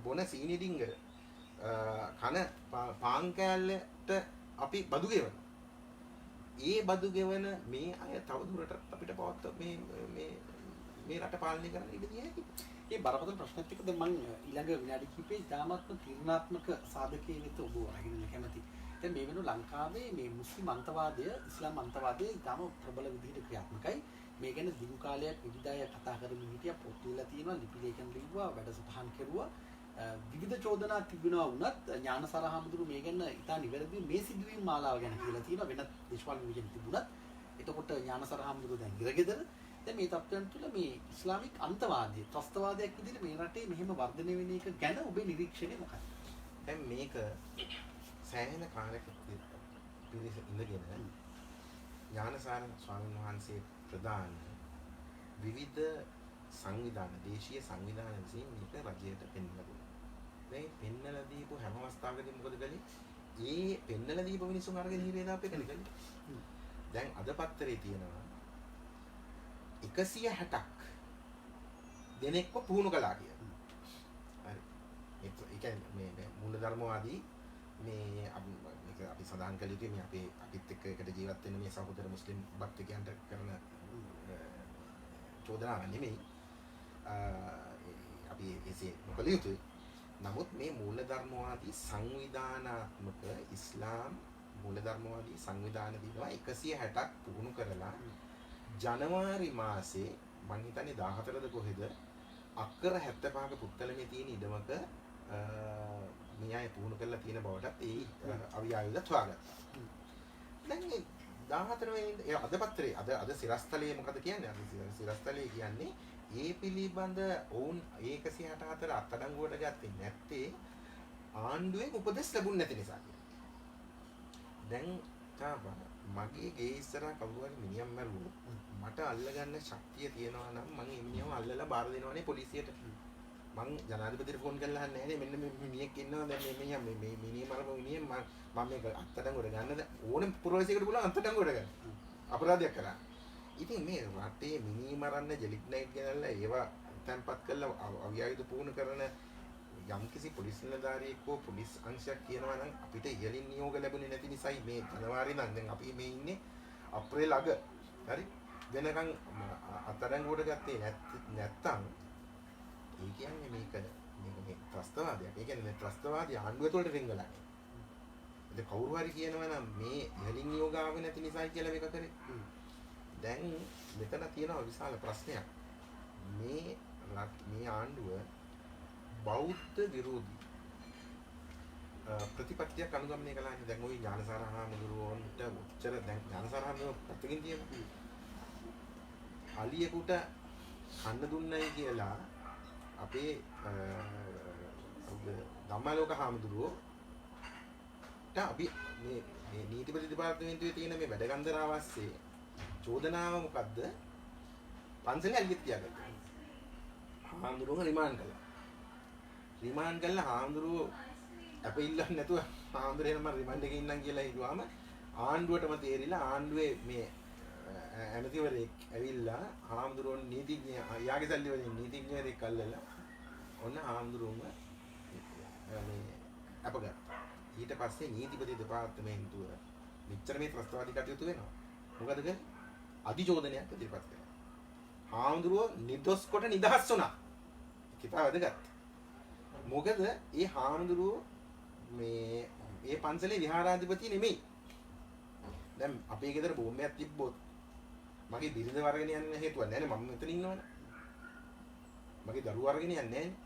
බොන සීනි ඩිංග කන පාන් කෑල්ලට අපි බදු ගෙවන. ඒ බදු ගෙවන මේ අය තවදුරටත් අපිට පවත් මේ රට පාලනය කරන්න ඉඩ දිය හැකියි. මේ බරපතල ප්‍රශ්නත් එක්ක දැන් මම ඊළඟ විනාඩි කිහිපේ ඉතාමත්ම තීරණාත්මක සාධකයේ වෙත ඔබ අරගෙන කැමති. දැන් මේ වෙනු ලංකාවේ මේ මුස්ලිම් අන්තවාදය, ඉස්ලාම් අන්තවාදය ඉතාම ප්‍රබල විදිහට ක්‍රියාත්මකයි. මේ ගැන දිගු කාලයක් විවිධ අය කතා කරමින් හිටියා, පොත් ලියලා තියෙනවා, ලිපි ලේඛන ලිව්වා, වැඩසටහන් කෙරුවා. විවිධ චෝදනා තිබුණා වුණත් ඥානසාර හාමුදුරුවෝ මේ ගැන ඉතා නිවැරදිව මේ සිදුවීම් මාලාව ගැන කියලා තියෙනවා. වෙනත් දේශපාලන විජන් තිබුණත් එතකොට ඥානසාර හාමුදුරුවෝ දැන් ඉරගෙදර. දැන් මේ තත්ත්වයන් තුළ මේ ඉස්ලාමික් අන්තවාදය, ත්‍රස්තවාදයක් විදිහට මේ රටේ මෙහෙම වර්ධනය වෙන එක ගැන ඔබේ නිරීක්ෂණය මොකක්ද? දැන් මේක සෑහෙන කාලයක පිළිස ඉඳගෙන ඥානසාර ස්වාමීන් වහන්සේ ප්‍රදාන විවිධ සංවිධාන, දේශීය සංවිධාන විසින් මේක රජයට පෙන්වලා දුන්නා. මේ පෙන්වලා දීපු හැම අවස්ථාවකදී මොකද කළේ? ඒ පෙන්වලා දීපු මිනිස්සුන් අරගෙන හිරේ දාපේ කළේ. දැන් අද පත්තරේ තියෙනවා 160ක් දෙනෙක්ව පුහුණු කළා කියලා. හරි. ඒ කියන්නේ මේ මූලධර්මවාදී මේ අපි සඳහන් කළ යුතුයි මේ අපිත් එක්ක එකට ජීවත් වෙන මේ සහෝදර මුස්ලිම් භක්තිකයන්ට කරන චෝදනාවක් නෙමෙයි. අපි එසේ නොකළ යුතුයි. නමුත් මේ මූලධර්මවාදී සංවිධානාත්මක ඉස්ලාම් මූලධර්මවාදී සංවිධාන දිනවා 160ක් පුහුණු කරලා ජනවාරි මාසේ මං හිතන්නේ 14ද කොහෙද අක්කර 75ක පුත්තලමේ තියෙන ඉඩමක මේ අය පුහුණු කරලා තියෙන බවටත් ඒ අවියායුධ හොයාගත්තා. දැන් මේ 14 වෙනි අද පත්‍රයේ අද සිරස්තලයේ මොකද කියන්නේ? අද සිරස්තලයේ කියන්නේ ඒ පිළිබඳ ඔවුන් 164 අත්අඩංගුවට ගත්තේ නැත්තේ ආණ්ඩුවෙන් උපදෙස් ලැබුණ නැති නිසා කියලා. දැන් තාම මගේ ගේ ඉස්සරහා කවුරු හරි මිනිහක් මැරුවොත් මට අල්ලගන්න ශක්තිය තියෙනවා නම් මම මේ මිනිහව අල්ලලා බාර දෙනවනේ පොලිසියට. මං ජනාධිපතිට ෆෝන් කරලා අහන්නේ නැහැ මෙන්න මේ මිනිහෙක් ඉන්නවා දැන් මේ මිනිහා මේ මිනිහ මරපු මිනිහ මම මේක අත්අඩංගුවට ගන්නද ඕනෙම පුරවැසියෙකුට පුළුවන් අත්අඩංගුවට ගන්න. අපරාධයක් කරා. ඉතින් මේ රටේ මිනිහ මරන්න ජෙලික් නයිට් ගෙනල්ලා ඒවා තැන්පත් කරලා අවියායුධ පුහුණු කරන යම්කිසි පොලිස් නිලධාරියෙක් හෝ පොලිස් අංශයක් කියනවා නම් අපිට ඉහළින් නියෝග ලැබුණේ නැති නිසායි මේ ජනවාරි නම් දැන් අපි මේ ඉන්නේ අප්‍රේල් අග. හරි. වෙනකන් අත්අඩංගුවට ගත්තේ නැත්තම් ඒ කියන්නේ මේක මේ ත්‍රස්තවාදයක්. ඒ කියන්නේ ත්‍රස්තවාදී ආණ්ඩුව තුළට රිංගලා. ඉතින් කවුරු හරි කියනවා නම් මේ ඉහළින් නියෝග ආවේ නැති නිසායි කියලා මේක කරේ. දැන් මෙතන තියෙන විශාල ප්‍රශ්නයක්. මේ ආණ්ඩුව බෞද්ධ විරෝධී ප්‍රතිපත්තියක් අනුගමනය කළානේ. දැන් ওই ඥානසාර හාමුදුරුවන්ට උච්චර දැන් ඥානසාර හාමුදුරුවෝ පැත්තකින් තියෙනවා. අලියෙකුට කන්න දුන්නයි කියලා අපේ ධම්මාලෝක හාමුදුරුවෝට අපි මේ නීතිපති දෙපාර්තමේන්තුවේ තියෙන මේ වැඩගන්දරාවස්සේ චෝදනාව මොකද්ද? පන්සලේ අලියෙක් තියාගත්තා. හාමුදුරුවෝ රිමාන්ඩ් කළා. රිමාන්ඩ් කළා හාමුදුරුවෝ අප ඉල්ලන්නේ නැතුව හාමුදුරුවෝ එනම රිමාන්ඩ් එකේ ඉන්නම් කියලා හිතුවාම ආණ්ඩුවටම තේරිලා ආණ්ඩුවේ මේ ඇමතිවරයෙක් ඇවිල්ලා හාමුදුරුවෝ නීතිඥ යාගේ සල්ලි වලින් නීතිඥයෙක් අල්ලලා ඔන්න හාමුදුරුවෝම මේ අපගත්තා. ඊට පස්සේ නීතිපති දෙපාර්තමේන්තුව මෙච්චර මේ ත්‍රස්තවාදී කටයුතු වෙනවා. මොකද කරන්නේ? අධිචෝදනයක් ඉදිරිපත් කළා. හාමුදුරුවෝ නිදොස් කොට නිදහස් වුණා. කිතා වැදගත්. මොකද ඒ හාමුදුරුවෝ මේ පන්සලේ විහාරාධිපති නෙමෙයි. දැන් අපේ ගෙදර බෝම්බයක් තිබ්බොත් මගේ බිරිඳ වරගෙන යන්න හේතුවක් නැහැ නේ. මම මෙතන ඉන්නවනේ. මගේ දරුවෝ අරගෙන යන්නේ නැහැ නේ.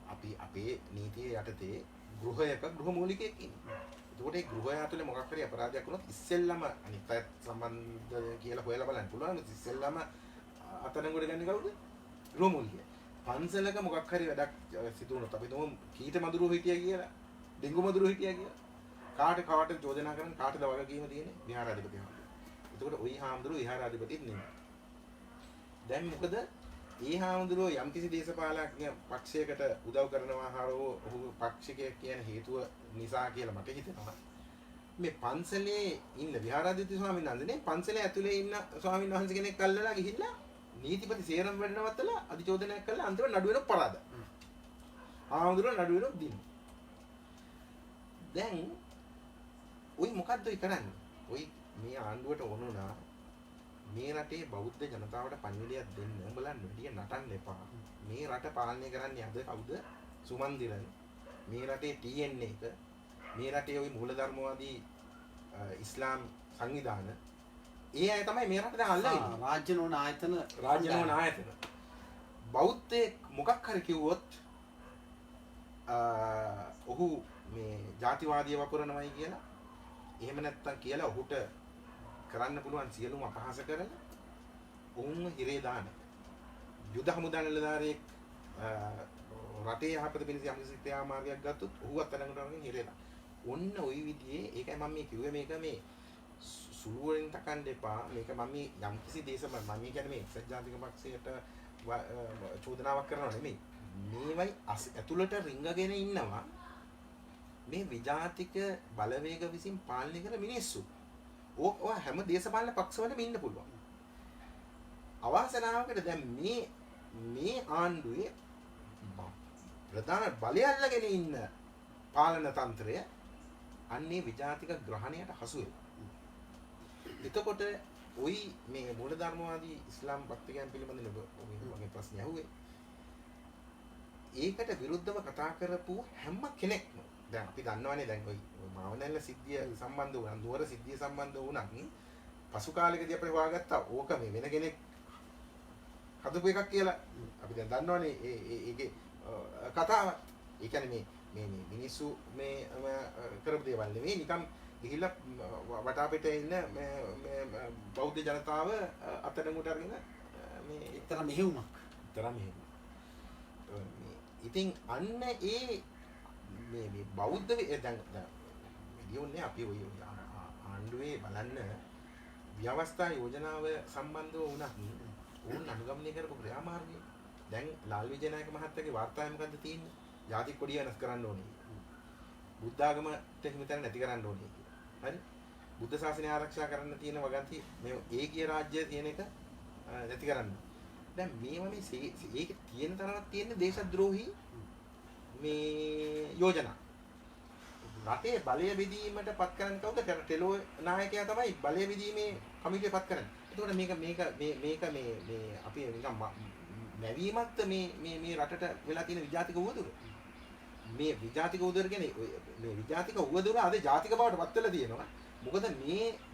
අපි අපේ නීතිය යටතේ ගෘහයක ගෘහමූලිකයෙක් ඉන්නේ. ඒකට ඒ ගෘහය ඇතුලේ මොකක් හරි අපරාධයක් වුණොත් ඉස්සෙල්ලම අනිත් අයත් සම්බන්ධ කියලා හොයලා බලන්න පුළුවන්. ඉස්සෙල්ලම අතනගොඩ ගන්නේ කවුද? ගෘහමූලිකය. පන්සලක මොකක් හරි වැඩක් සිදු වුණොත් අපි තුමු කීට මදුරුව හිටියා කියලා, ඩෙංගු මදුරුව හිටියා කියලා කාට චෝදනා කරන්න කාටද වගකීම තියෙන්නේ? විහාරාධිපති හාමුදුරුවෝ. එතකොට ওই හාමුදුරුවෝ විහාරාධිපතිත් නෙමෙයි. දැන් මොකද ඒ හාමුදුරුවෝ යම්කිසි දේශපාලඥ පක්ෂයකට උදව් කරනවා හරෝ ඔහු පක්ෂිකයෙක් කියන හේතුව නිසා කියලා මට හිතෙනවා. මේ පන්සලේ ඉන්න විහාරාධිපති ස්වාමීන් වහන්සේ පන්සලේ ඇතුලේ ඉන්න ස්වාමීන් වහන්සේ කෙනෙක් අල්ලලා ගිහිල්ලා නීතිපති සේරම වැඩනවත්තලා අධිචෝදනයක් කළා අන්තිමට නඩු වෙනව පරාද. හාමුදුරුවෝ නඩු වෙනව දින්න. දැන් ඔයි මොකද්ද ඔයි කරන්නේ? ඔයි මේ ආණ්ඩුවට ඕනුණා මේ රටේ බෞද්ධ ජනතාවට පණිවිඩයක් දෙන්න. උඹලා වැඩිය නටන්න එපා. මේ රට පාලනය කරන්නේ අද කවුද? සුමන්දිරන්. මේ රටේ TN එක. මේ රටේ ওই මූලධර්මවාදී ඉස්ලාම් සංවිධාන. ඒ අය තමයි මේ රට දැන් අල්ලන්නේ. රාජ්‍ය නොවන ආයතන. බෞද්ධයෙක් මොකක් හරි කිව්වොත් ඔහු මේ ජාතිවාදීව වපුරනවයි කියලා එහෙම නැත්තම් කියලා ඔහුට කරන්න පුළුවන් සියලුම අපහාස කරලා උන් හිරේ දාන යුද හමුදා නිලධාරියෙක් රටේ යහපත පිණිස යම්කිසි ක්‍රියාමාර්ගයක් ගත්තොත් ඔහු අත්අඩංගුවට අරගෙන හිරේ දාන. ඔන්න ওই විදිහේ ඒකයි මම මේ කිව්වේ මේක මේ සුළු වලින් තකන්න එපා. මේක මම මේ යම්කිසි දේශම මම කියන්නේ මේ එක්සත් ජාතික පක්ෂයට චෝදනාවක් කරනවා නෙමෙයි. මේවයි ඇතුළට රිංගගෙන ඉන්නවා මේ විජාතික බලවේග විසින් පාලනය කරන මිනිස්සු. ඕක හැම දේශපාලන පක්ෂවලම ඉන්න පුළුවන්. අවාසනාවකට දැන් මේ ආණ්ඩුවේ ප්‍රධාන බලය අල්ලගෙන ඉන්න පාලන තන්ත්‍රය අන්නේ විජාතික ග්‍රහණයට හසු වෙනවා. එතකොට ওই මේ මූලධර්මවාදී ඉස්ලාම් භක්තිකයන් පිළිබඳව ඔයගේ ප්‍රශ්න ඇහුවේ. ඒකට විරුද්ධව කතා කරපු හැම කෙනෙක්ම දැන් අපි දන්නවනේ දැන් ওই මාවනැල්ල සිද්ධිය සම්බන්ධ වුණා නුවර සිද්ධිය සම්බන්ධ වුණත් පසු කාලෙකදී අපි හොයාගත්තා ඕක මේ වෙන කෙනෙක් හදපු එකක් කියලා. අපි දැන් දන්නවනේ ඒකේ කතාව. ඒ කියන්නේ මේ මිනිස්සු මේ කරපු දේවල් නෙවෙයි නිකම් ගිහිල්ලා වටා පිටේ ඉන්න මේ බෞද්ධ ජනතාව අතනමුට අරගෙන මේ එක්තරා මෙහෙයුමක්. ඉතින් අන්න ඒ මේ බෞද්ධ දැන් විදියෝනේ අපි ඔය ආණ්ඩුවේ බලන්න ව්‍යවස්ථා යෝජනාව සම්බන්ධව වුණත් ඕන් අනුගමනය කරපු ක්‍රියාමාර්ගය දැන් ලාල් විජයනායක මහත්තයාගේ වාර්තාවේ මොකද්ද තියෙන්නේ? ජාතික කොඩිය වෙනස් කරන්න ඕනේ. බුද්ධ ආගමට හිමිතන නැති කරන්න ඕනේ කියලා. හරි? බුද්ධ ශාසනය ආරක්ෂා කරන්න තියෙන වගන්ති මේ ඒකීය රාජ්‍ය තියෙන එක නැති කරන්න. දැන් මේවා මේ ඒක තියෙන තරමක් තියෙන දේශද්‍රෝහී මේ යෝජනා. රටේ බලය බෙදීමට පත් කරන්න කවුද? ටෙලෝ නායකයා තමයි බලය බෙදීමේ කමිටුවේ පත් කරන්නේ. එතකොට මේක මේ අපි නිකන් නැවීමත් මේ රටට වෙලා තියෙන විජාතික උවදුර. මේ විජාතික උවදුර කියන්නේ මේ විජාතික උවදුර අද ජාතික බවට පත් වෙලා තියෙනවා. මොකද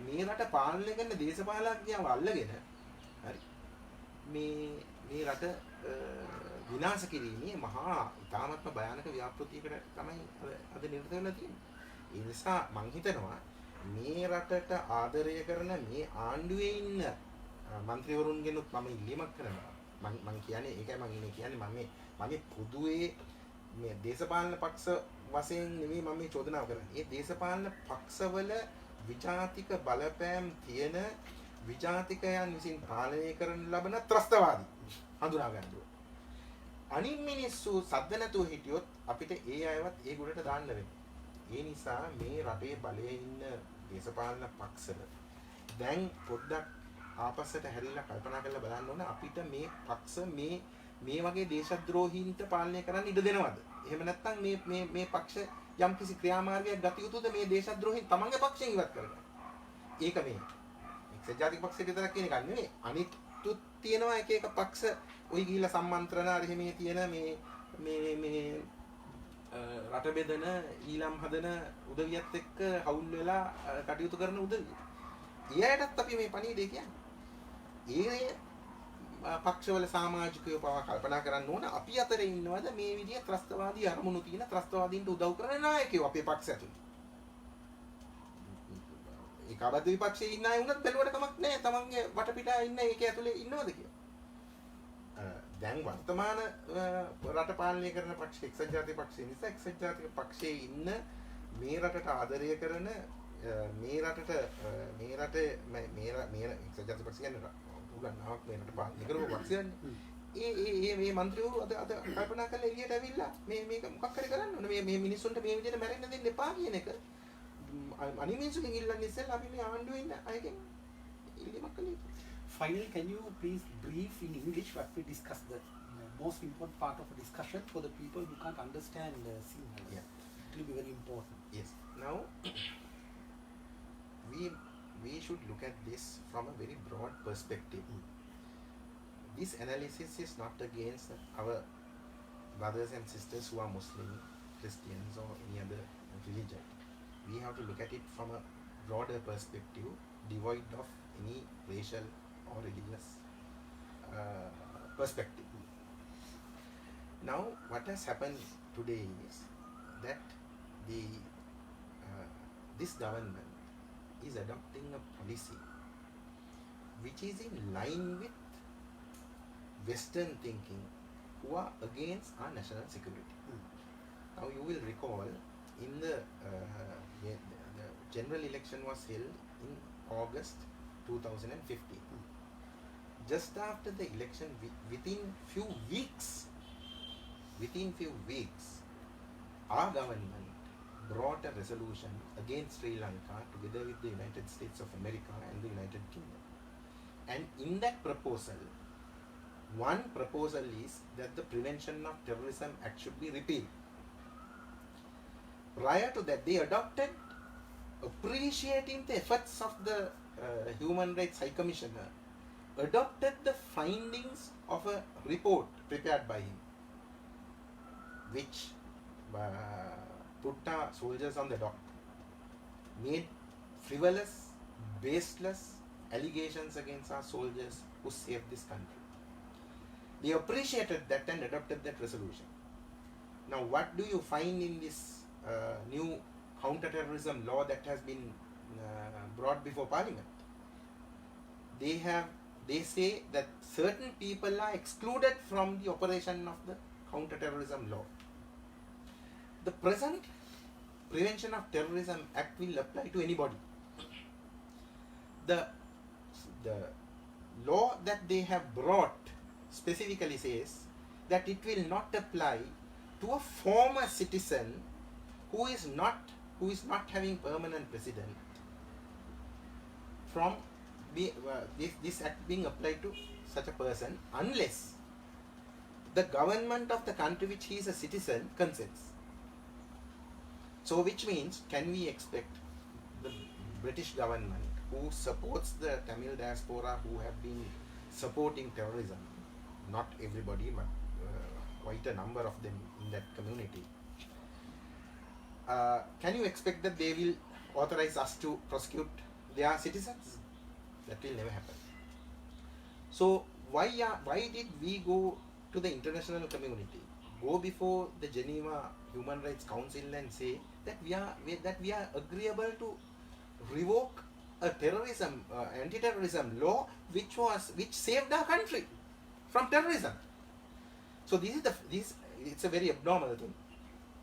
මේ රට පාලනය කරන දේශපාලකයන්ව අල්ලගෙන හරි මේ රට විනාශ කිරීමේ මහා ඉතාමත්ම භයානක ව්‍යාපෘතියකට තමයි අද නිරත වෙලා තියෙන්නේ. ඒ නිසා මම හිතනවා මේ රටට ආදරය කරන මේ ආණ්ඩුවේ ඉන්න മന്ത്രിවරුන්ගෙනුත් මම ඉල්ලීමක් කරනවා. මම කියන්නේ ඒකයි මම ඉන්නේ කියන්නේ මම පොදුවේ මේ දේශපාලන පක්ෂ වශයෙන් නෙමෙයි මම මේ චෝදනාව කරන්නේ. මේ දේශපාලන පක්ෂවල විජාතික බලපෑම් තියෙන විජාතිකයන් විසින් පාලනය කරන ලබන ත්‍රස්තවාදී හඳුනා ගන්න ඕනේ. අනිත් මිනිස්සු සද්ද නැතුව හිටියොත් අපිට ඒ අයවත් ඒ ගුණට දාන්න වෙනවා. ඒ නිසා මේ රටේ බලයේ ඉන්න දේශපාලන පක්ෂවල දැන් පොඩ්ඩක් ආපස්සට හැරිලා කල්පනා කරලා බලන්න ඕන අපිට මේ පක්ෂ මේ වගේ දේශද්‍රෝහීන්ට පාලනය කරන්න ඉඩ දෙනවද? එහෙම නැත්නම් මේ පක්ෂ යම්කිසි ක්‍රියාමාර්ගයක් ගත යුතුද මේ දේශද්‍රෝහීන් තමන්ගේ පක්ෂයෙන් ඉවත් කරගන්න? ඒක මේ එක්සත් ජාතික පක්ෂයට විතරක් කියන එක නෙවෙයි. අනිත් තියෙනවා එක එක පක්ෂ ඔයි ගිහිල්ලා සම්මන්ත්‍රණ අර එහෙම තියෙන මේ රට බෙදන ඊළම් හදන උදවියත් එක්ක හවුල් වෙලා කටයුතු කරන උදවිය. ඊයටත් අපි මේ පණිවිඩය කියන්නේ. ඒ පක්ෂවල සමාජිකයෝ පවා කල්පනා කරන්න ඕන අපි අතරේ ඉන්නවද මේ විදිය ත්‍රස්තවාදී අරමුණු තියෙන ත්‍රස්තවාදීන්ට උදව් කරන නායකයෝ අපේ පක්ෂ ඇතුළේ. ඒක අබද්ධ විපක්ෂයේ ඉන්න අය වුණත් බැලුවට කමක් නැහැ. තමන්ගේ වටපිටා ඉන්න ඒක ඇතුලේ ඉන්නවද කියලා. දැන් වර්තමාන රට පාලනය කරන පක්ෂ එක්සත් ජාතික පක්ෂය නිසා එක්සත් ජාතික පක්ෂයේ ඉන්න මේ රටට ආදරය කරන මේ රටට මේ රටේ මේ එක්සත් ජාතික පක්ෂය කියන්නේ උගන්නාවක් මේ රට පාලනය කරපු පක්ෂයන්නේ. මේ മന്ത്രിවරු අද කල්පනා කරලා එළියට ඇවිල්ලා මේක මොකක් හරි කරන්න ඕනේ. මේ මිනිස්සුන්ට මේ විදිහට මැරෙන්න දෙන්න එපා කියන එක අනිමින්සුකින් ඉල්ලන්නේ ඉස්සෙල්ලා අපි මේ ආණ්ඩුවේ ඉන්න අයගෙන් ඉල්ලීමක් කළේ. Finally, can you please brief in English what we discussed, the most important part of the discussion for the people who can't understand Sinhala? Yeah. It will be very important. Yes. Now, we should look at this from a very broad perspective. This analysis is not against our brothers and sisters who are Muslim, Christians or any other religion. We have to look at it from a broader perspective, devoid of any racial or religious perspective. Now, what has happened today is that this government is adopting a policy which is in line with Western thinking, who are against our national security. Now, you will recall in the general election was held in August 2015. Just after the election, within few weeks, our government brought a resolution against Sri Lanka together with the United States of America and the United Kingdom. And in that proposal, one proposal is that the Prevention of Terrorism Act should be repealed. Prior to that, they adopted, appreciating the efforts of the Human Rights High Commissioner, adopted the findings of a report prepared by him, which put our soldiers on the dock, made frivolous, baseless allegations against our soldiers who saved this country. They appreciated that and adopted that resolution. Now, what do you find in this new counter-terrorism law that has been brought before Parliament? They say that certain people are excluded from the operation of the counter-terrorism law. The present Prevention of Terrorism Act will apply to anybody. The law that they have brought specifically says that it will not apply to a former citizen who is not having permanent residence from this act being applied to such a person unless the government of the country which he is a citizen consents. So which means, can we expect the British government, who supports the Tamil diaspora, who have been supporting terrorism, not everybody but quite a number of them in that community, can you expect that they will authorize us to prosecute their citizens? That will never happen. So why did we go to the international community, go before the Geneva Human Rights Council and say that we are agreeable to revoke a anti-terrorism law which saved our country from terrorism? So it's a very abnormal thing.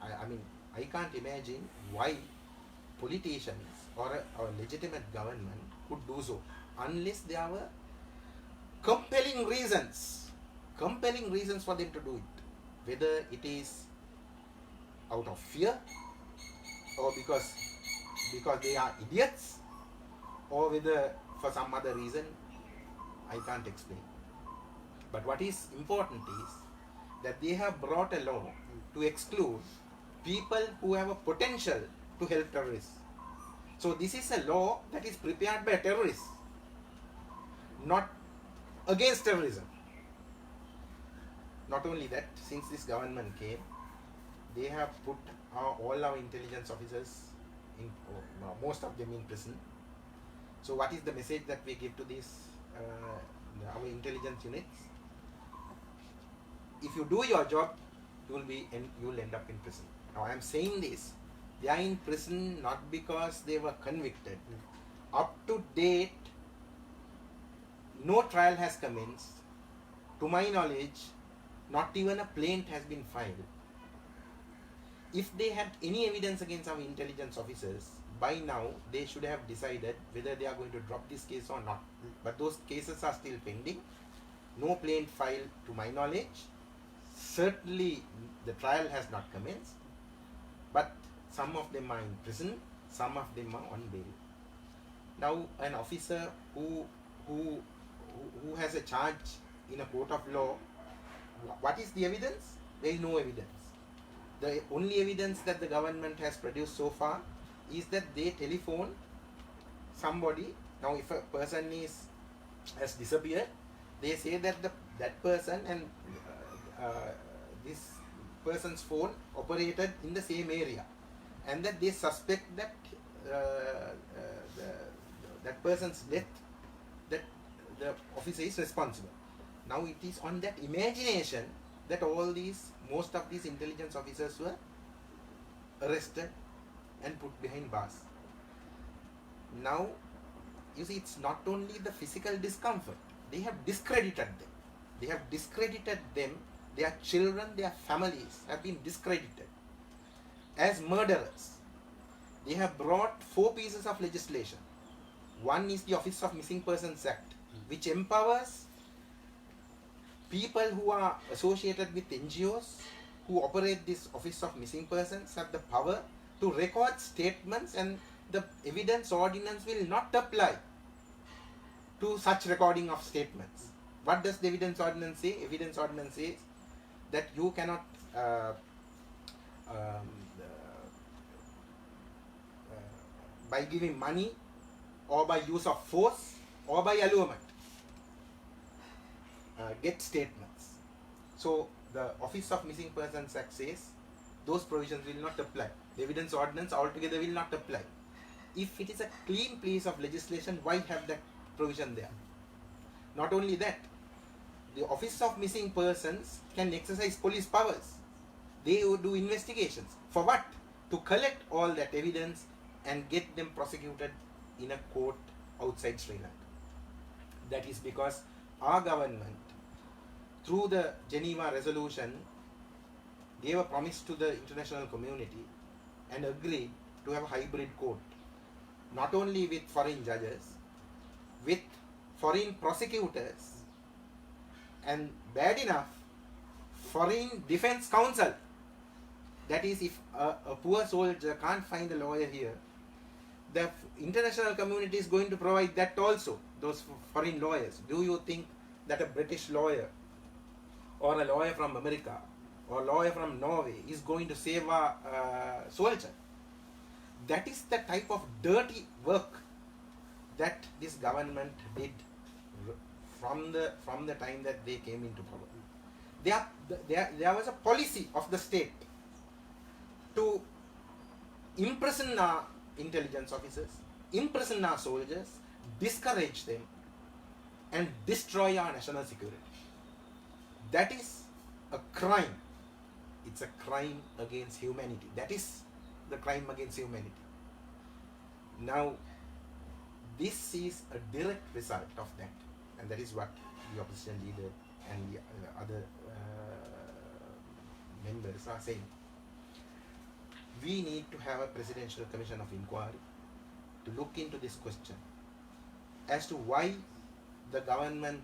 I mean, I can't imagine why politicians or a legitimate government could do so unless there were compelling reasons for them to do it, whether it is out of fear or because they are idiots, or whether for some other reason I can't explain. But what is important is that they have brought a law to exclude people who have a potential to help terrorists. So this is a law that is prepared by terrorists, not against terrorism. Not only that, since this government came, they have put all our intelligence officers in, most of them in prison. So what is the message that we give to these our intelligence units? If you do your job, you will end up in prison. Now I am saying this, they are in prison not because they were convicted. Up to date, no trial has commenced. To my knowledge, not even a plaint has been filed. If they had any evidence against our intelligence officers, by now they should have decided whether they are going to drop this case or not. But those cases are still pending. No plaint filed to my knowledge. Certainly the trial has not commenced. But some of them are in prison, some of them are on bail. Now an officer who has a charge in a court of law, what is the evidence? There is no evidence. The only evidence that the government has produced so far is that they telephone somebody. Now if a person has disappeared, they say that that person and this person's phone operated in the same area, and that they suspect that that person's death, that the officer is responsible. Now it is on that imagination that most of these intelligence officers were arrested and put behind bars. Now, you see, it's not only the physical discomfort. They have discredited them. Their children, their families have been discredited as murderers. They have brought 4 pieces of legislation. One is the Office of Missing Persons Act, which empowers people who are associated with NGOs who operate this Office of Missing Persons have the power to record statements, and the evidence ordinance will not apply to such recording of statements. What does the evidence ordinance say? Evidence ordinance says that you cannot by giving money or by use of force or by allurement get statements. So the Office of Missing Persons Act says those provisions will not apply. The evidence ordinance altogether will not apply. If it is a clean piece of legislation, why have that provision there? Not only that, the Office of Missing Persons can exercise police powers. They would do investigations. For what? To collect all that evidence and get them prosecuted in a court outside Sri Lanka. That is because our government, through the Geneva Resolution, gave a promise to the international community and agreed to have a hybrid court, not only with foreign judges, with foreign prosecutors, and bad enough, foreign defense counsel. That is, if a poor soldier can't find a lawyer here, the international community is going to provide that also, those foreign lawyers. Do you think that a British lawyer or a lawyer from America or a lawyer from Norway is going to save a soldier? That is the type of dirty work that this government did from the time that they came into power. There was a policy of the state to imprison our intelligence officers, imprison our soldiers, discourage them, and destroy our national security. That is a crime. It's a crime against humanity. That is the crime against humanity. Now, this is a direct result of that, and that is what the opposition leader and the other members are saying. We need to have a presidential commission of inquiry to look into this question as to why the government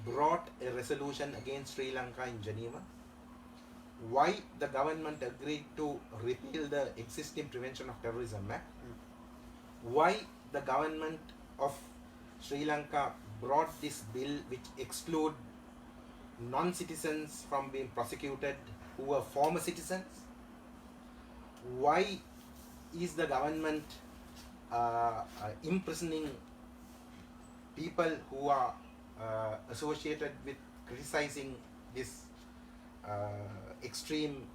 brought a resolution against Sri Lanka in Geneva, why the government agreed to repeal the existing Prevention of Terrorism Act, why the government of Sri Lanka brought this bill which exclude non-citizens from being prosecuted who were former citizens, why is the government imprisoning people who are associated with criticizing this extreme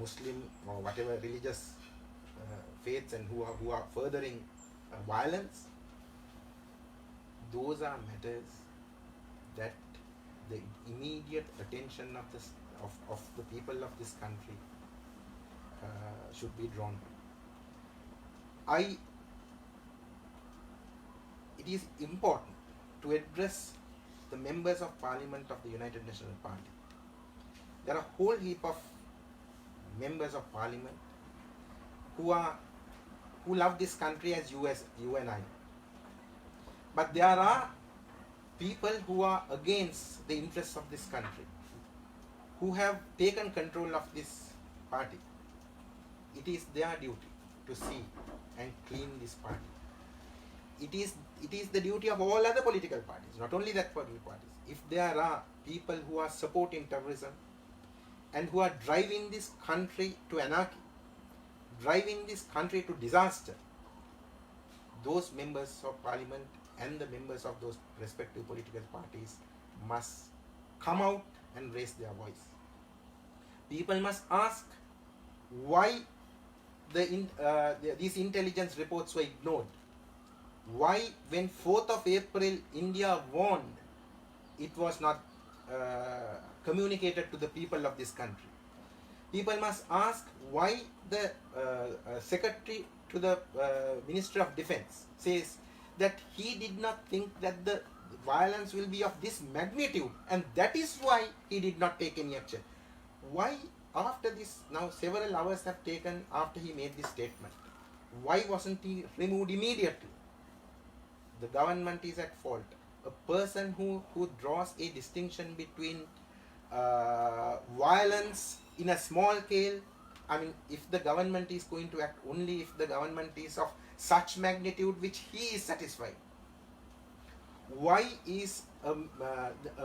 Muslim or whatever religious faiths and who are furthering violence, those are matters that the immediate attention of the people of this country should be drawn to. It is important to address the members of Parliament of the United National Party. There are a whole heap of members of Parliament who love this country as you and I. But there are people who are against the interests of this country, who have taken control of this party. It is their duty to see and clean this party. It is the duty of all other political parties, not only that political parties. If there are people who are supporting terrorism and who are driving this country to anarchy, driving this country to disaster, those members of Parliament and the members of those respective political parties must come out and raise their voice. People must ask why these intelligence reports were ignored. Why, when 4th of April India warned, it was not communicated to the people of this country. People must ask why the Secretary to the Ministry of Defence says that he did not think that the violence will be of this magnitude, and that is why he did not take any action. Why, after this, now several hours have taken after he made this statement, why wasn't he removed immediately? The government is at fault. A person who draws a distinction between violence in a small scale, I mean, if the government is going to act only if the government is of such magnitude which he is satisfied. Why is a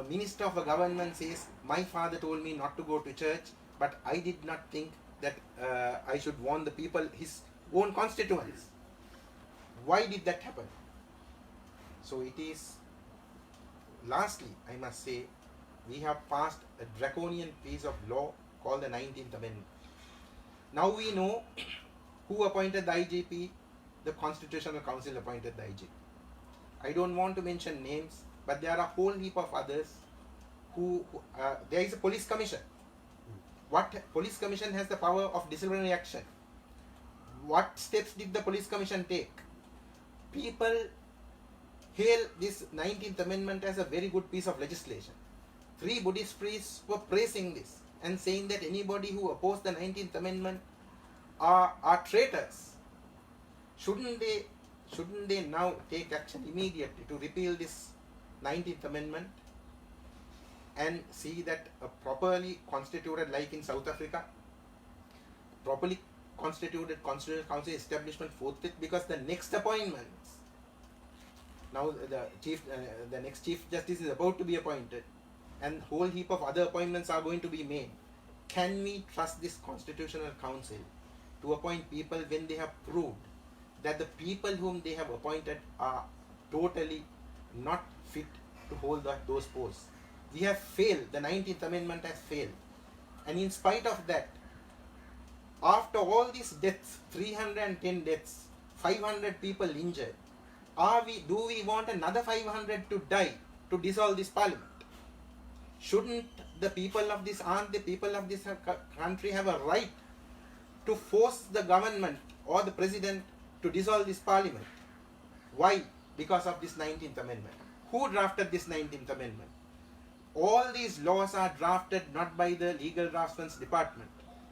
minister of a government says, my father told me not to go to church, but I did not think that I should warn the people, his own constituents. Why did that happen? So it is, lastly, I must say, we have passed a draconian piece of law called the 19th Amendment. Now we know who appointed the IGP. The Constitutional Council appointed the IGP. I don't want to mention names, but there are a whole heap of others there is a police commission. What police commission has the power of disciplinary action? What steps did the police commission take? People hail this 19th Amendment as a very good piece of legislation. 3 Buddhist priests were praising this and saying that anybody who opposed the 19th Amendment are traitors. Shouldn't they now take action immediately to repeal this 19th Amendment and see that a properly constituted, like in South Africa, properly constituted Constitutional Council establishment forthwith, because the next appointments, now the next Chief Justice is about to be appointed and whole heap of other appointments are going to be made. Can we trust this Constitutional Council to appoint people when they have proved that the people whom they have appointed are totally not fit to hold those posts? We have failed. The 19th Amendment has failed. And in spite of that, after all these deaths, 310 deaths, 500 people injured, do we want another 500 to die to dissolve this parliament? Shouldn't the people of this country have a right to force the government or the president to dissolve this parliament? Why? Because of this 19th Amendment. Who drafted this 19th Amendment? All these laws are drafted not by the Legal Draftsman's Department.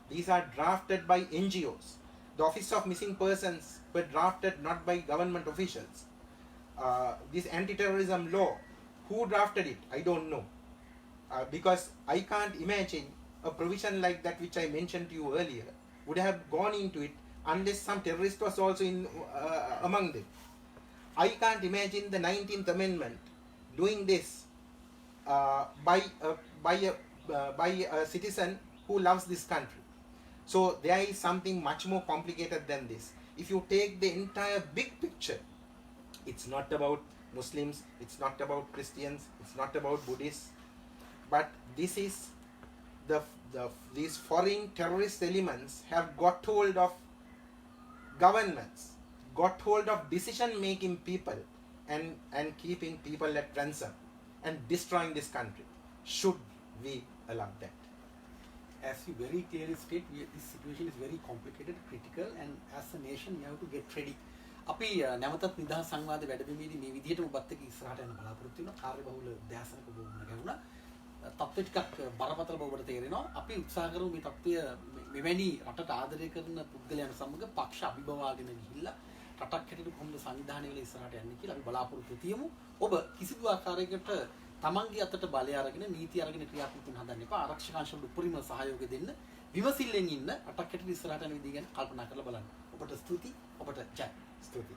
These are drafted by NGOs. The Office of Missing Persons were drafted not by government officials. This anti-terrorism law, who drafted it? I don't know. Because I can't imagine a provision like that which I mentioned to you earlier would have gone into it unless some terrorist was also among them. I can't imagine the 19th Amendment doing this by a citizen who loves this country. So there is something much more complicated than this. If you take the entire big picture, it's not about Muslims, it's not about Christians, it's not about Buddhists, but this is these foreign terrorist elements have got hold of governments, got hold of decision-making people, and keeping people at ransom and destroying this country. Should we allow that? As you very clearly state, this situation is very complicated, critical, and as a nation we have to get ready. අපි නැවතත් නිදහස් සංවාද වැඩබිමේදී මේ විදිහටම ඔබත් එක්ක ඉස්සරහට යන බලාපොරොත්තු වෙනවා. කාර්යබහුල දැසනක බොමුණ ගැහුණා. තත්ත්වය ටිකක් බරපතල බව ඔබට තේරෙනවා. අපි උත්සාහ කරමු මේ තත්ත්වය මෙවැනි රටට ආදරය කරන පුද්ගලයන් සමග පක්ෂ අභිබවාගෙන ගිහිල්ලා රටක් හැටියට කොහොමද සංවිධානය වෙලා ඉස්සරහට යන්නේ කියලා අපි බලාපොරොත්තු තියමු. ඔබ කිසිදු ආකාරයකට තමන්ගේ අතට බලය අරගෙන නීති අරගෙන ක්‍රියාත්මක වෙන්න හදන්න එපා. ආරක්ෂක අංශවල උපරිම සහයෝගය දෙන්න. විමසිල්ලෙන් ඉන්න රටක් හැටියට ඉස්සරහට යන විදිහ ගැන කල්පනා කරලා බලන්න. ඔබට ස්තුතියි. ඔබට ජය. Stuti.